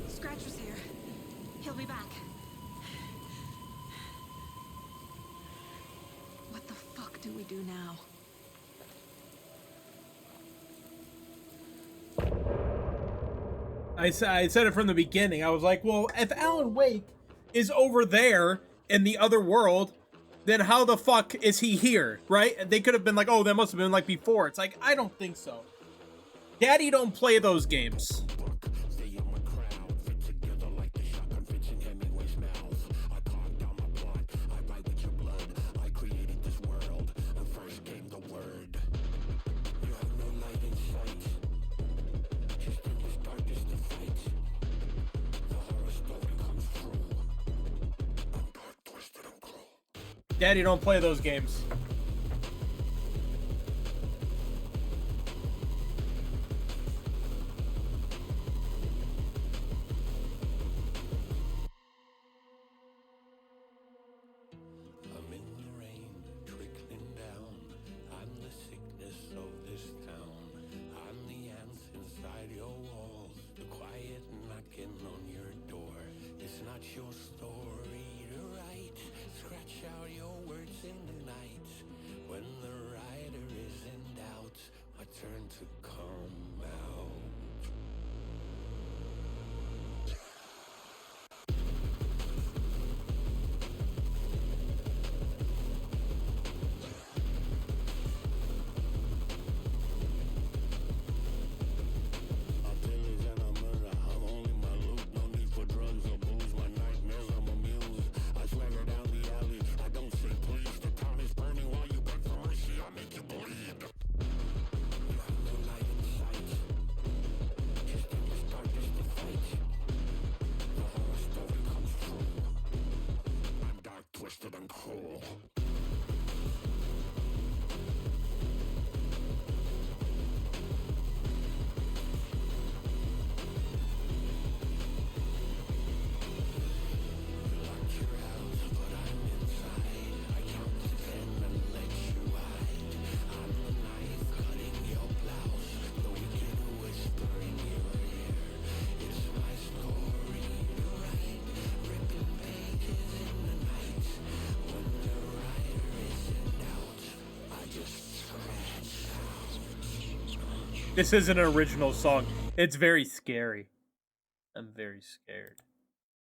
Scratch was here. He'll be back. What the fuck do we do now? I said it from the beginning. I was like, well, if Alan Wake is over there in the other world, then how the fuck is he here, right? They could have been like, oh, that must have been like before. It's like, I don't think so. Daddy don't play those games. Daddy don't play those games. I'm in the rain, trickling down. I'm the sickness of this town. I'm the ants inside your walls, the quiet knocking on your door. It's not your story to write. Scratch out your words in the night. When the writer is in doubt, my turn to come out. I swagger down the alley, I don't say This is an original song. It's very scary. I'm very scared.